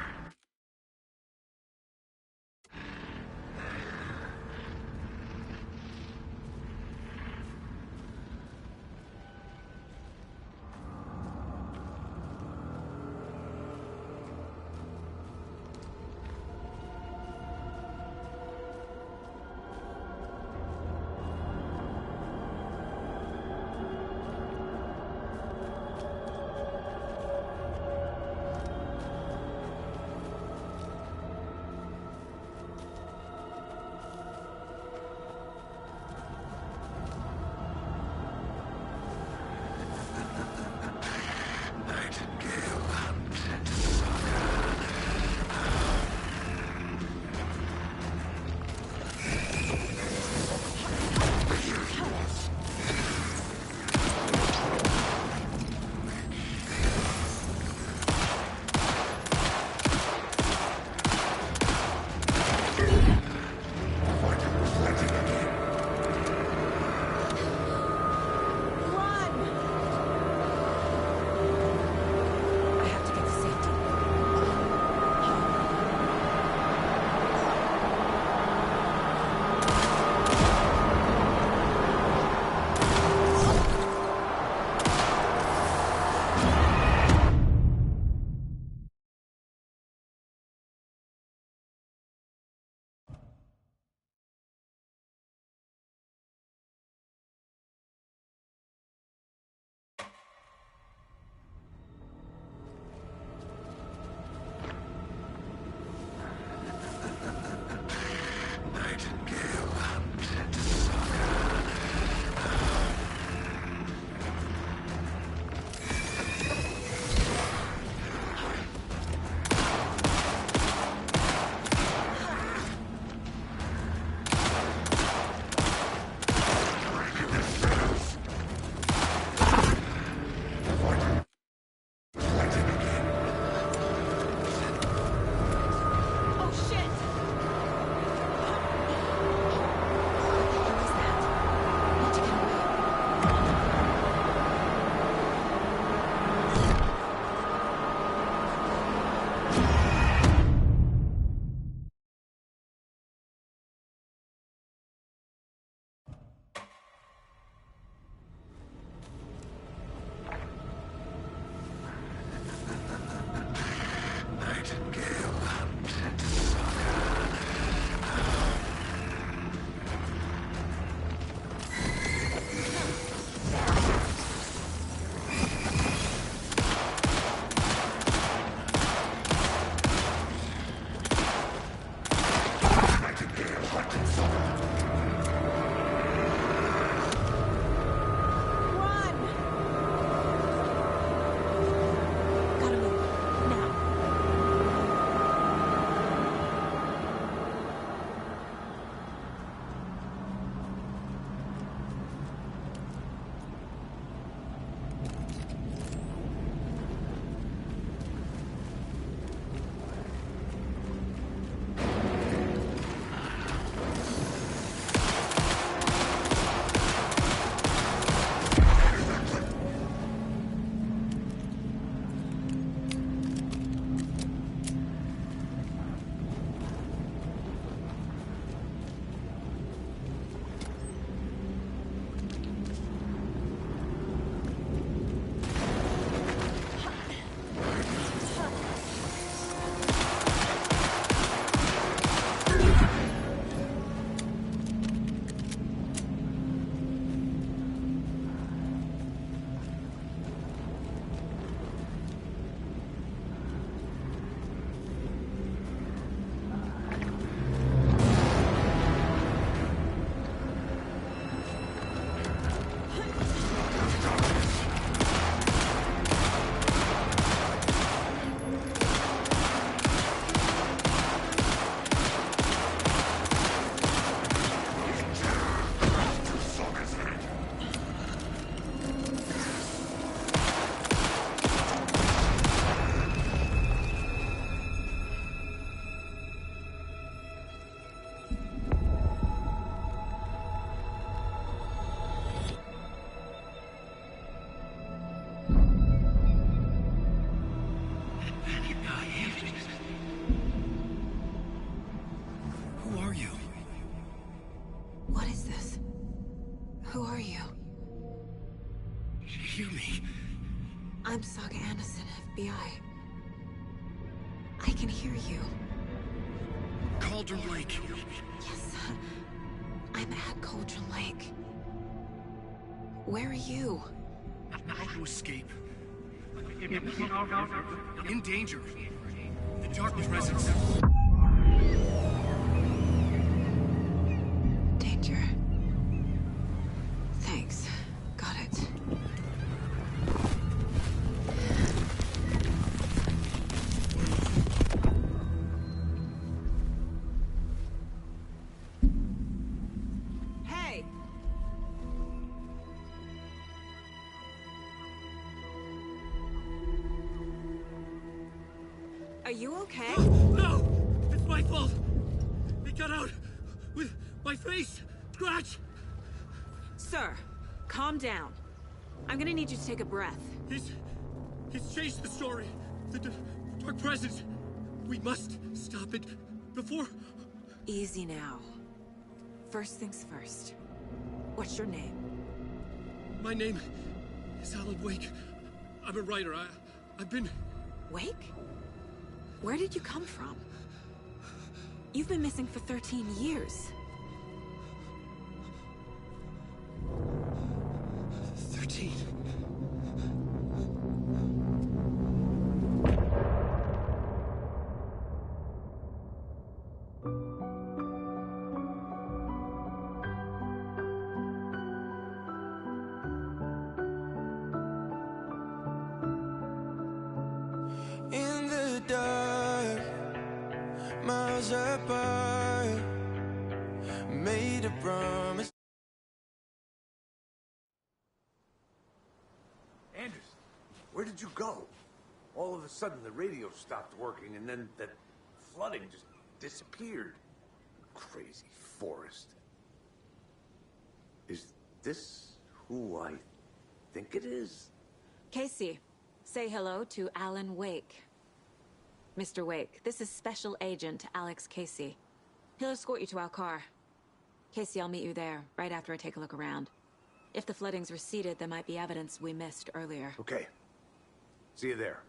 E: I'm Saga Anderson, FBI. I can hear you.
O: Cauldron Lake.
E: Yes, I'm at Cauldron Lake. Where are you?
O: How to escape. In danger. The Dark Presence.
E: Danger. Thanks. Got it.
G: Hey!
E: Are you okay?
O: No! It's my fault! It got out with my face! Scratch!
E: Sir, calm down. I'm gonna need you to take a breath.
O: He's changed the story. The Dark Presence. We must stop it before...
E: Easy now. First things first. What's your name?
O: My name is Alan Wake. I'm a writer. I've been...
E: Wake? Where did you come from? You've been missing for 13 years.
O: 13.
U: In the dark, miles apart, made a promise.
F: Anderson, where did you go? All of a sudden the radio stopped working and then that flooding just disappeared. Crazy forest. Is this who I think it is?
E: Casey, say hello to Alan Wake. Mr. Wake, this is Special Agent Alex Casey. He'll escort you to our car. Casey, I'll meet you there, right after I take a look around. If the flooding's receded, there might be evidence we missed earlier.
F: Okay. See you there.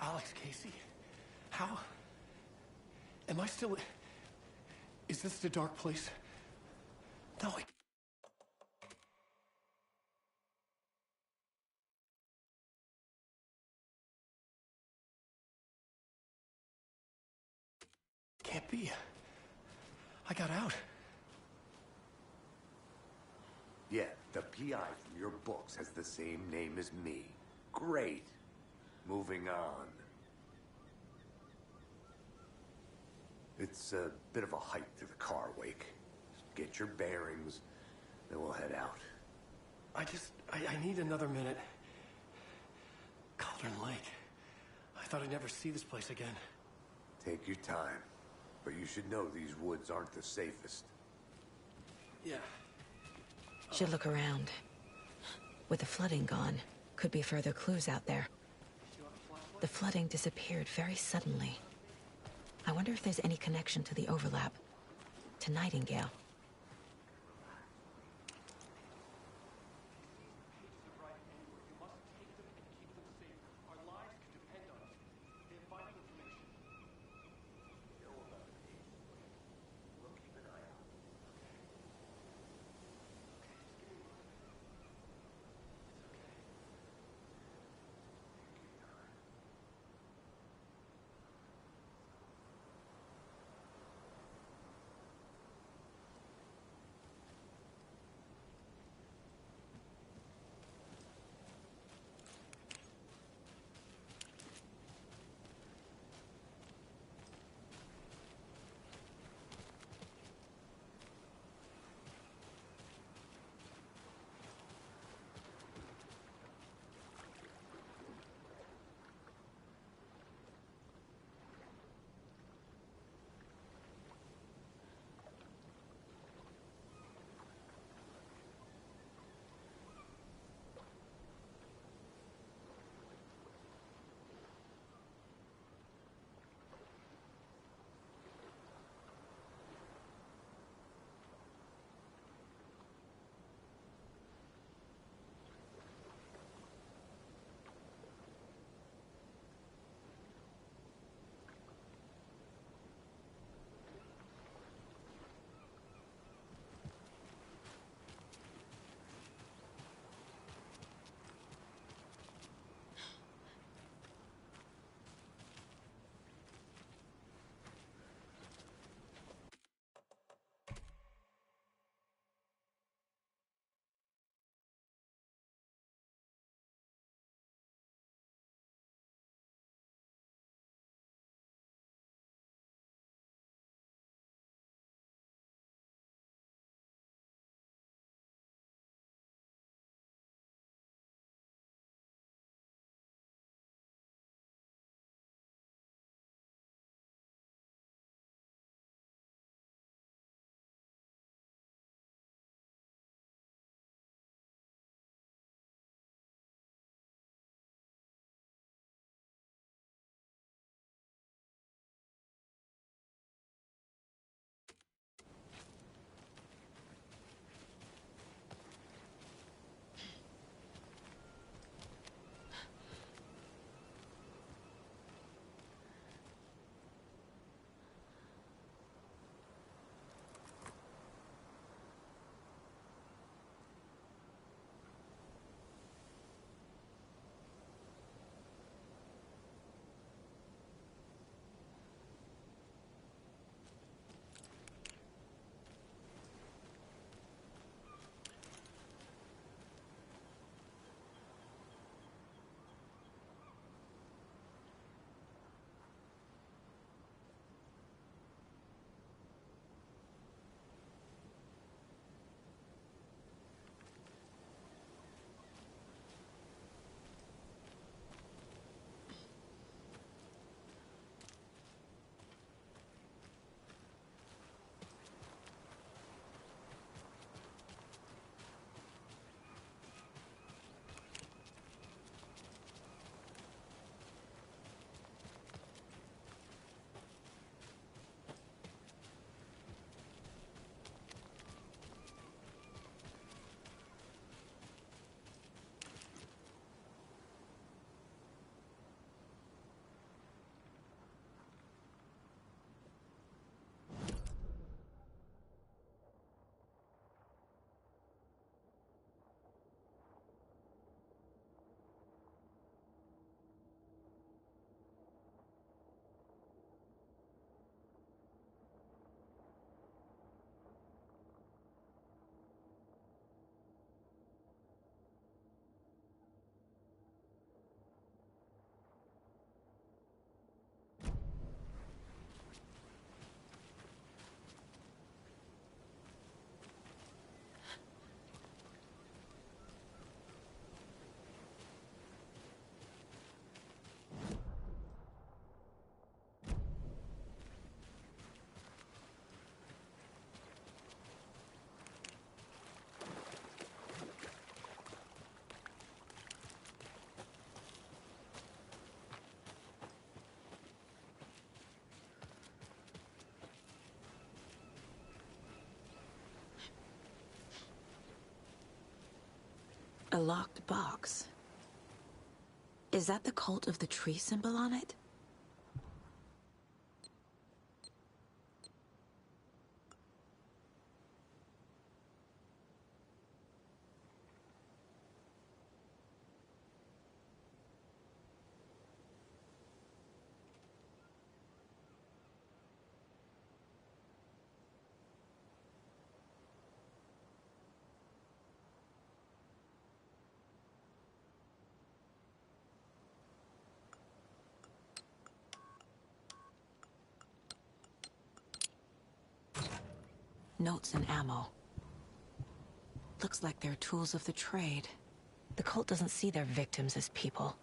O: Alex Casey? How? Am I still... Is this the dark place? No, I... Can't be. I got out.
F: Yeah, the PI from your books has the same name as me. Great. Moving on. It's a bit of a hike to the car, Wake. Just get your bearings, then we'll head out.
O: I need another minute. Cauldron Lake. I thought I'd never see this place again.
F: Take your time. But you should know these woods aren't the safest.
O: Yeah.
E: Should look around. With the flooding gone, could be further clues out there. The flooding disappeared very suddenly. I wonder if there's any connection to the overlap. To Nightingale. A locked box. Is that the cult of the tree symbol on it? Notes and ammo. Looks like they're tools of the trade. The cult doesn't see their victims as people.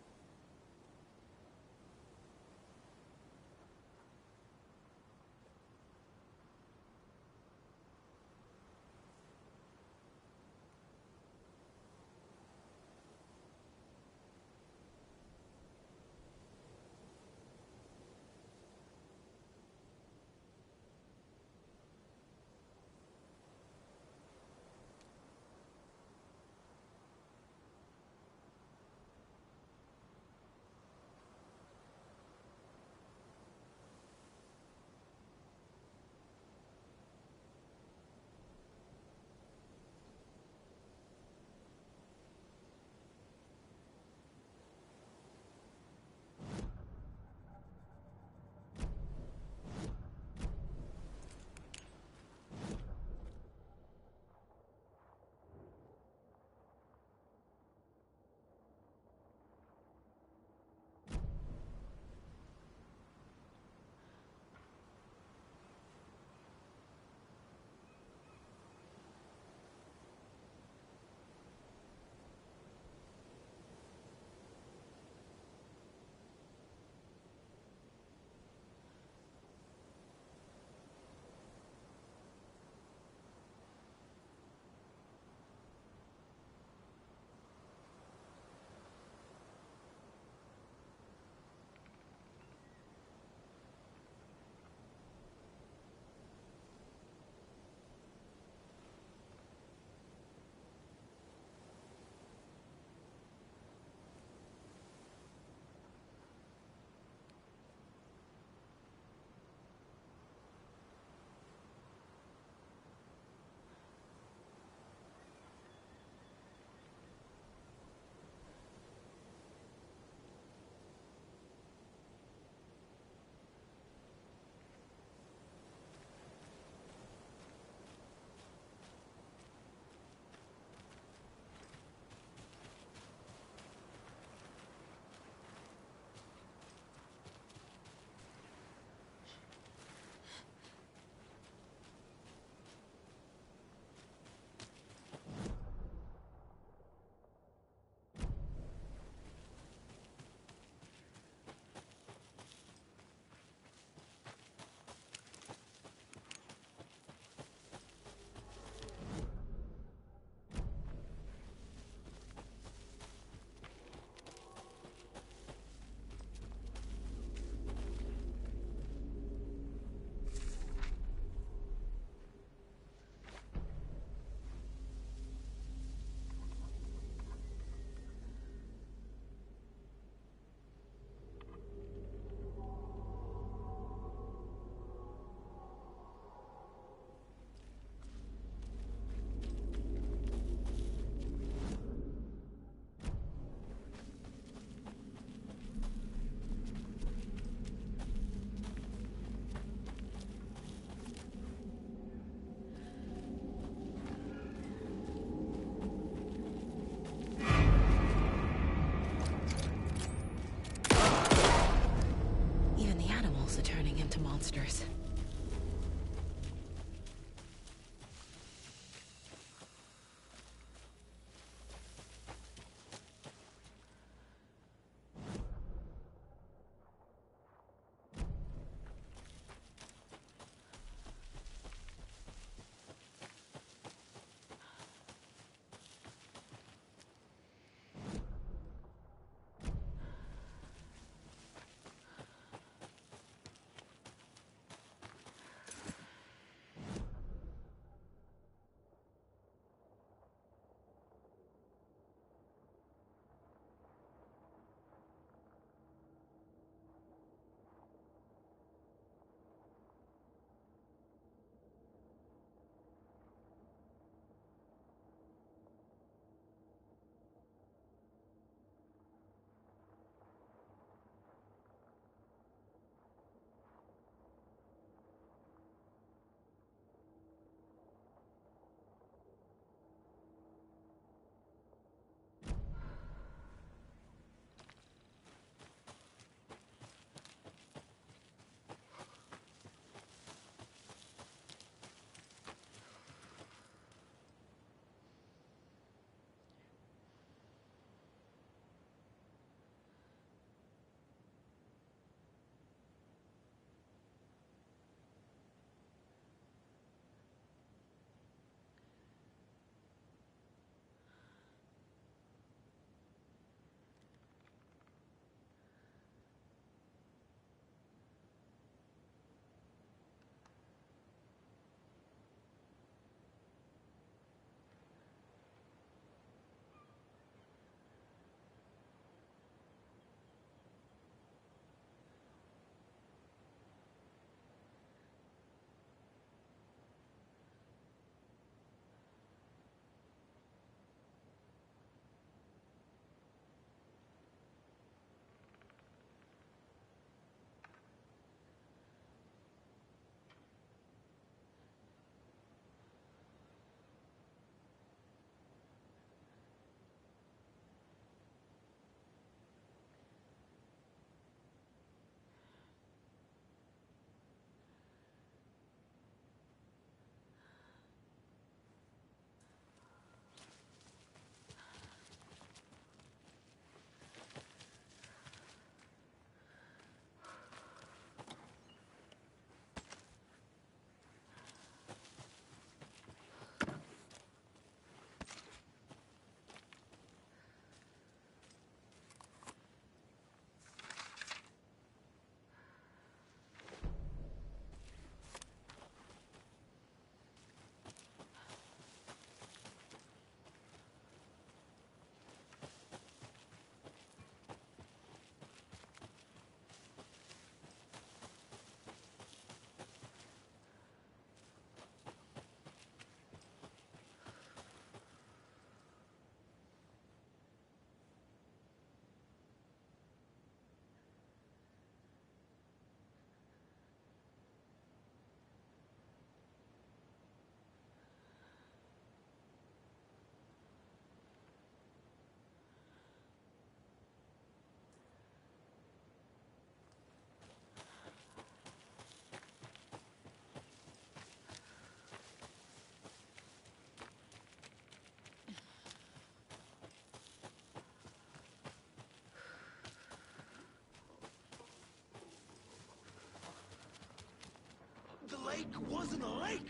J: lake wasn't a lake.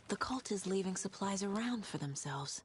E: The cult is leaving supplies around for themselves.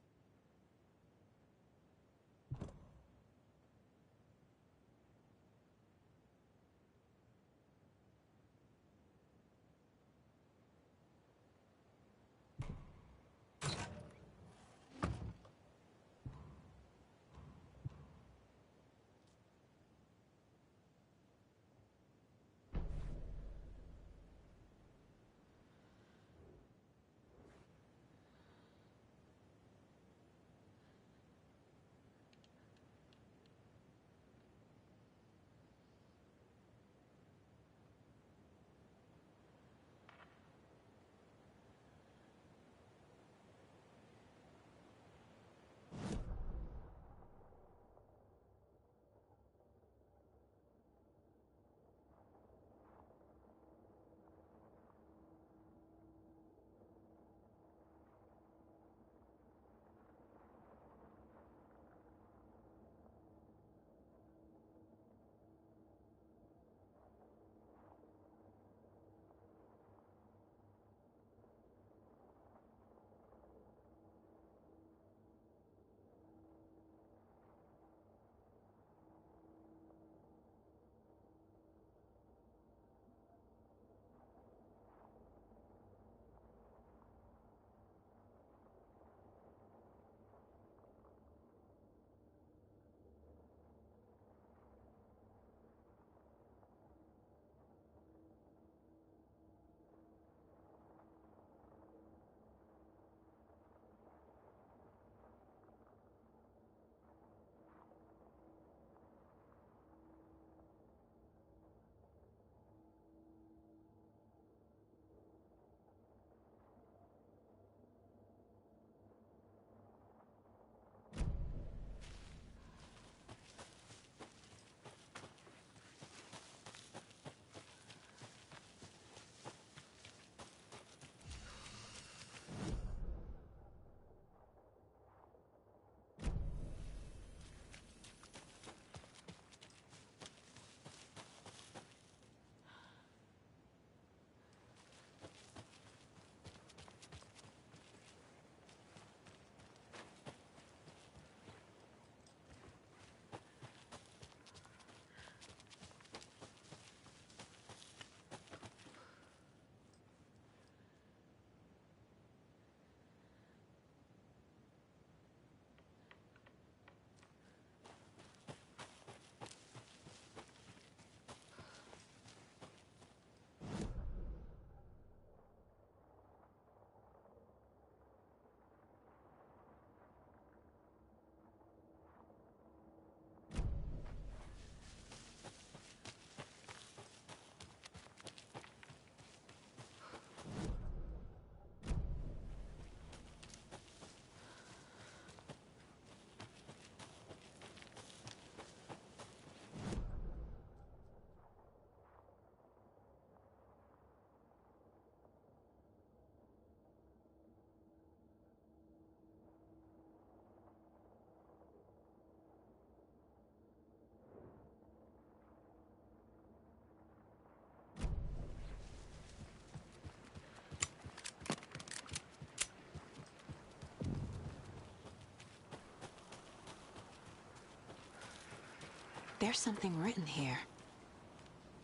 E: There's something written here.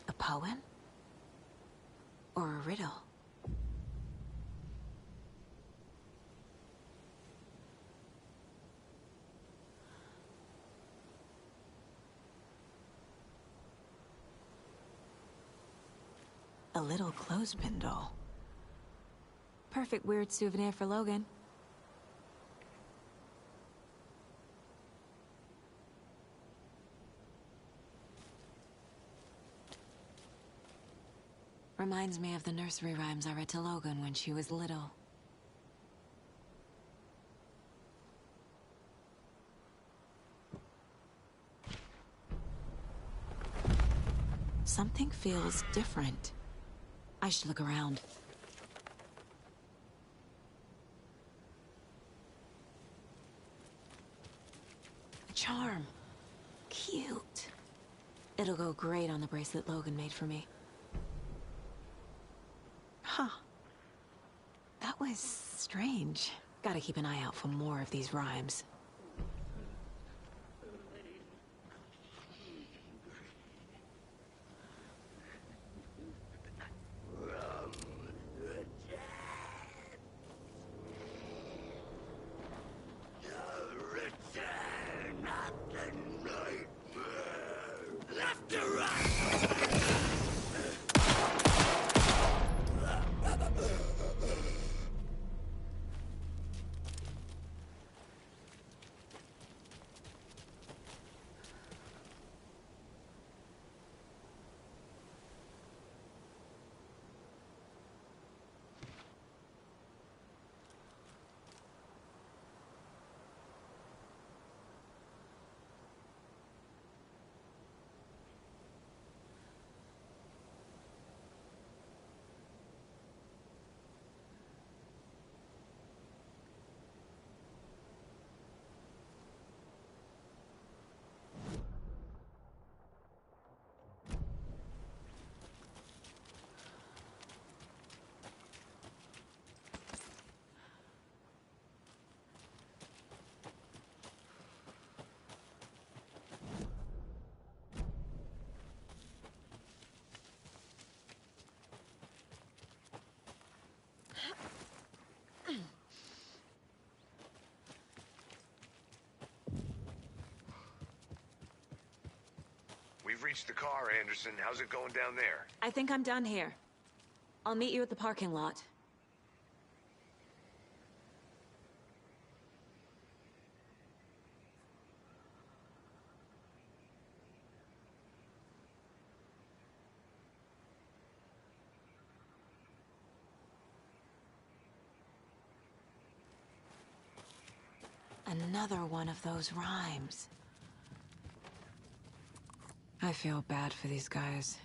E: A poem? Or a riddle? A little clothespin doll. Perfect weird souvenir for Logan. Reminds me of the nursery rhymes I read to Logan when she was little. something feels different. I should look around. A charm. Cute. It'll go great on the bracelet Logan made for me. Huh. That was strange. Gotta keep an eye out for more of these rhymes.
F: We've reached the car, Anderson. How's it going down there?
E: I think I'm done here. I'll meet you at the parking lot. Another one of those rhymes. I feel bad for these guys.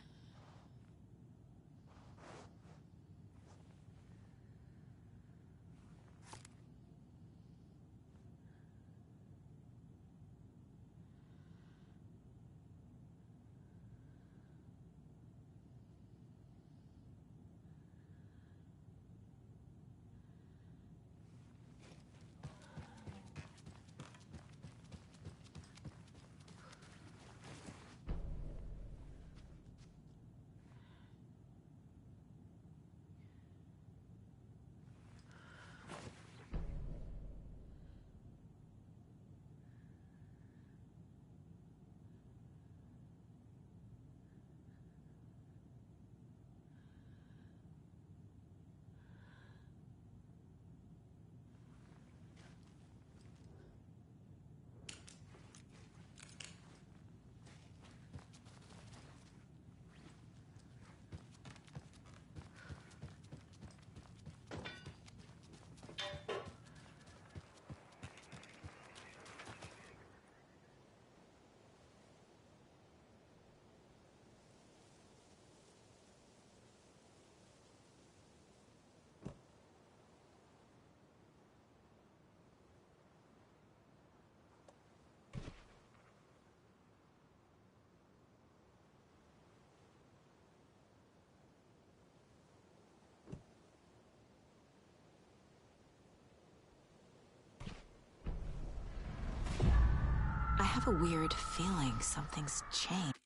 E: I have a weird feeling something's changed.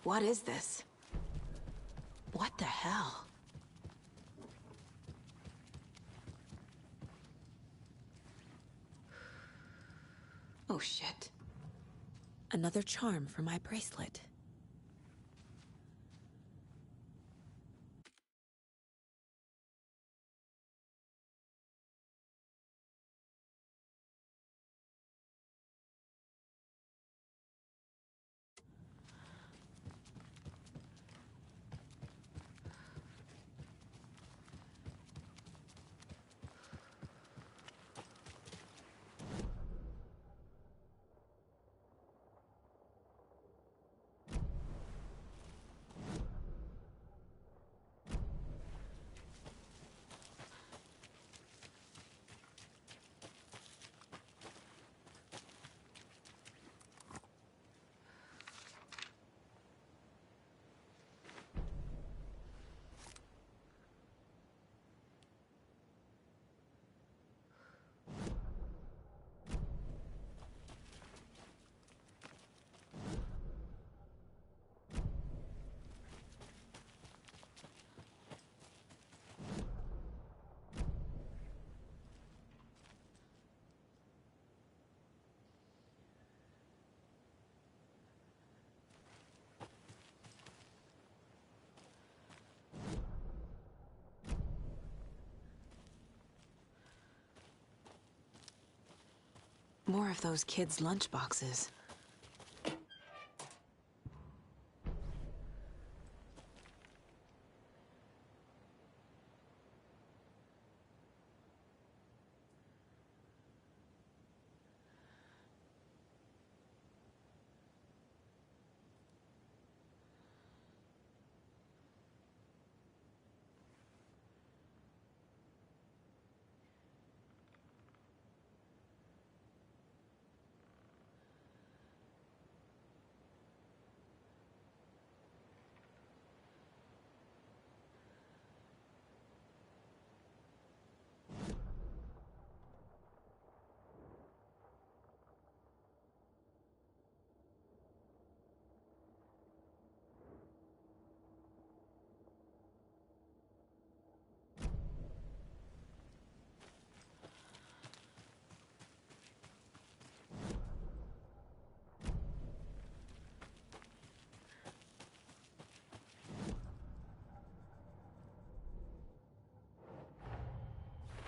E: What is this? What the hell? Oh shit. Another charm for my bracelet. More of those kids' lunchboxes.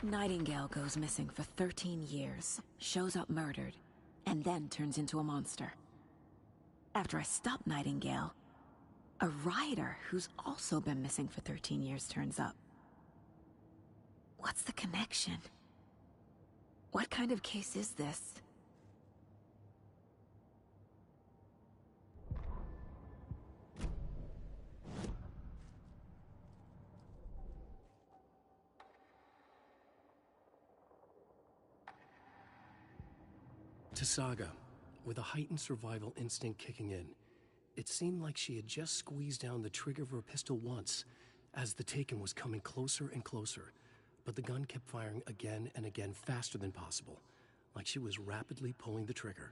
E: Nightingale goes missing for 13 years, shows up murdered, and then turns into a monster. After I stop Nightingale, a rider who's also been missing for 13 years turns up. What's the connection? What kind of case is this?
O: To Saga, with a heightened survival instinct kicking in, it seemed like she had just squeezed down the trigger of her pistol once, as the Taken was coming closer and closer, but the gun kept firing again and again faster than possible, like she was rapidly pulling the trigger.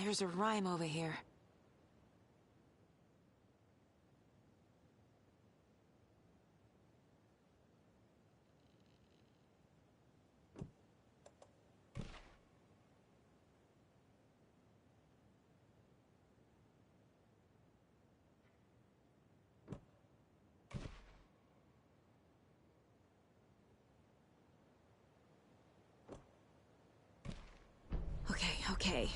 E: There's a rhyme over here. Okay.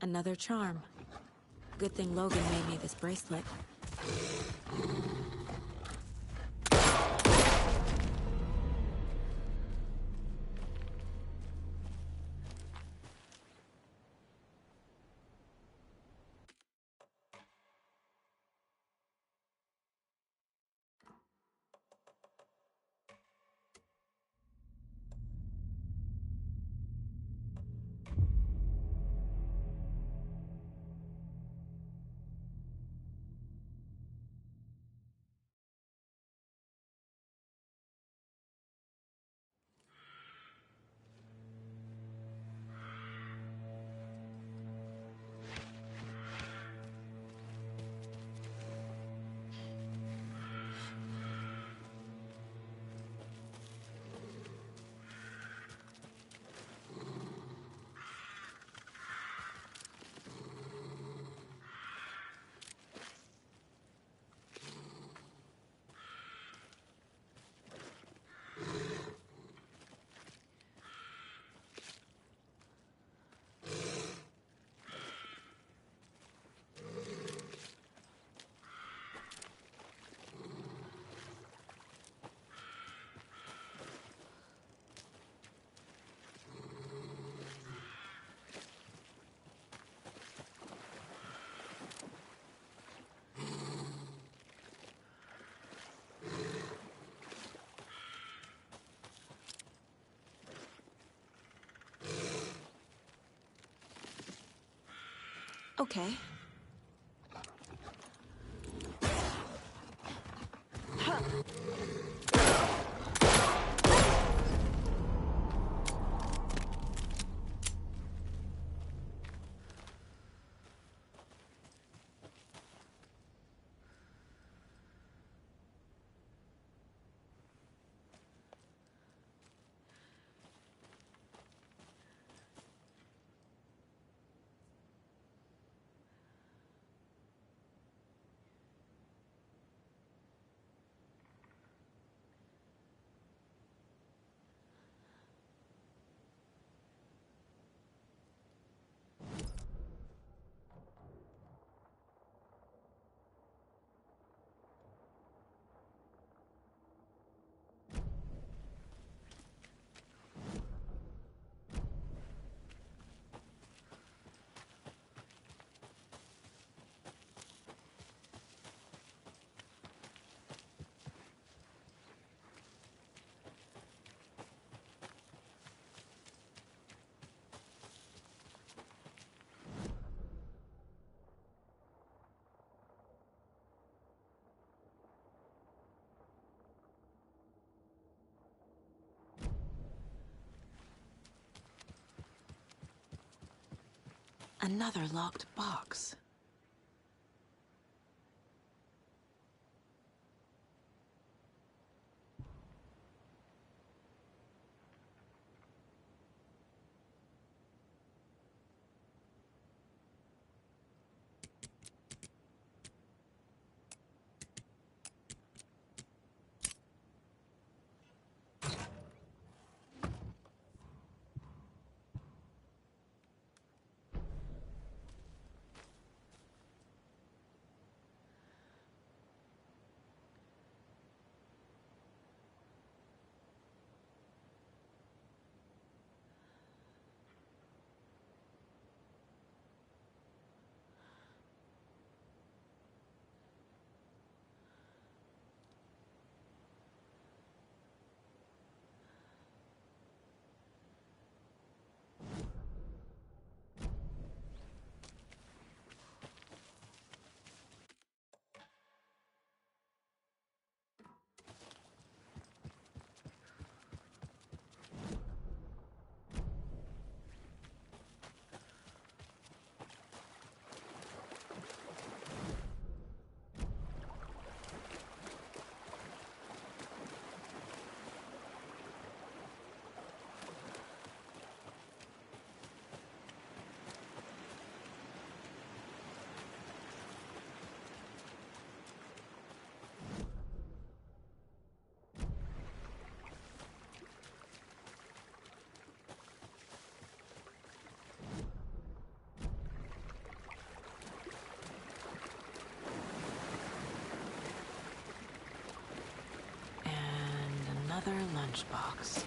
E: Another charm. Good thing Logan made me this bracelet. Okay. Another locked box. Another lunchbox.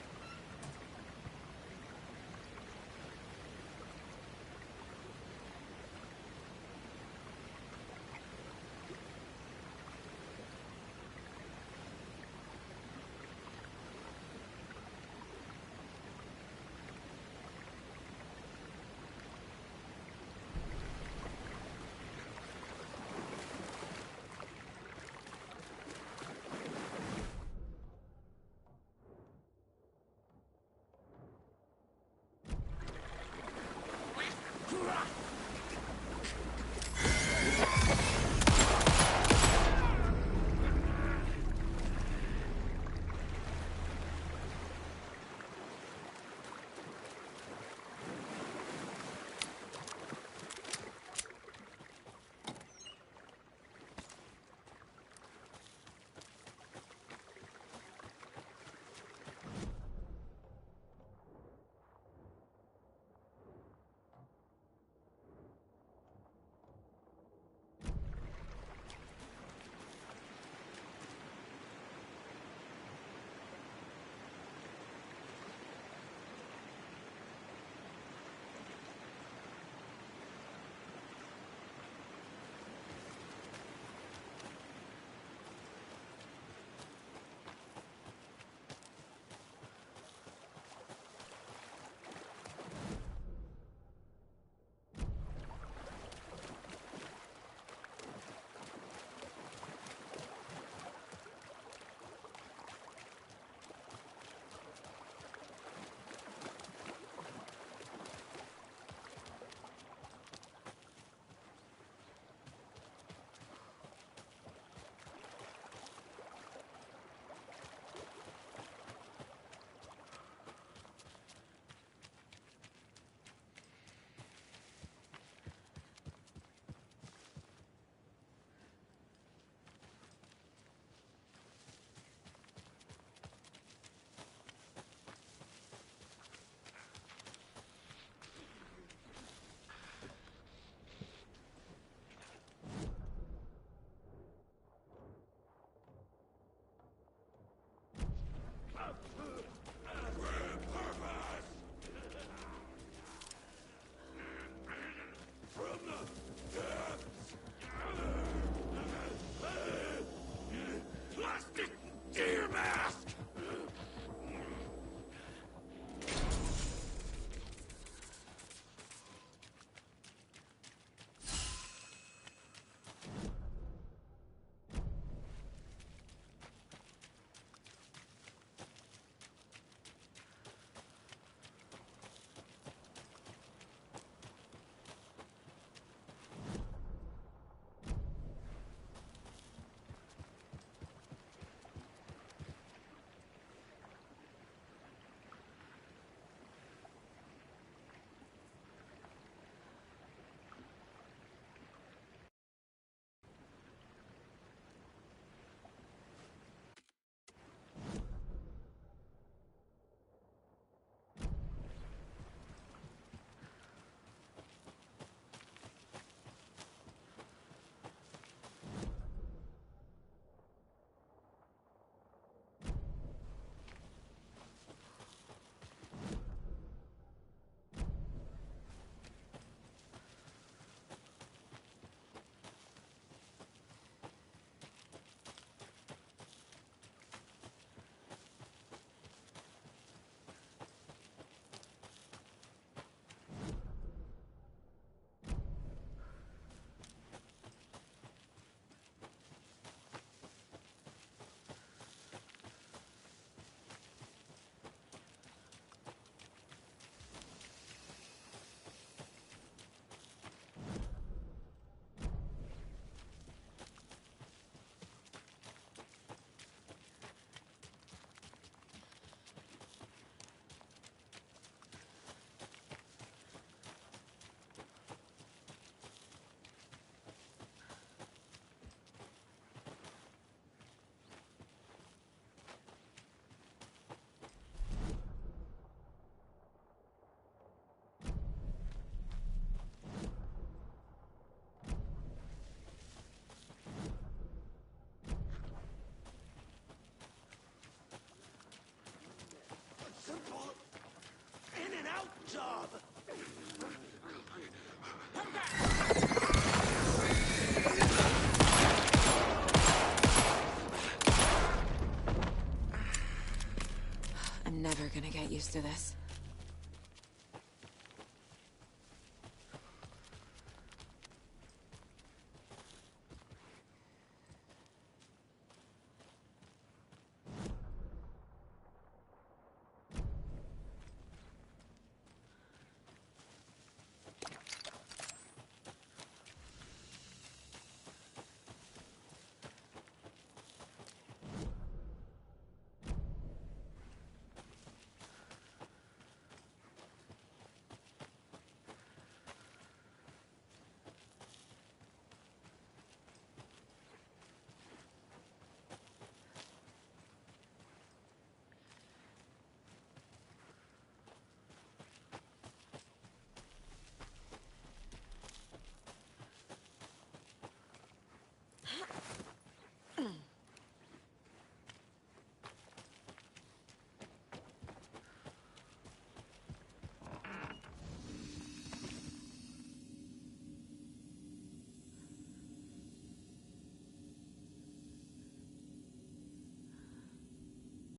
E: after this.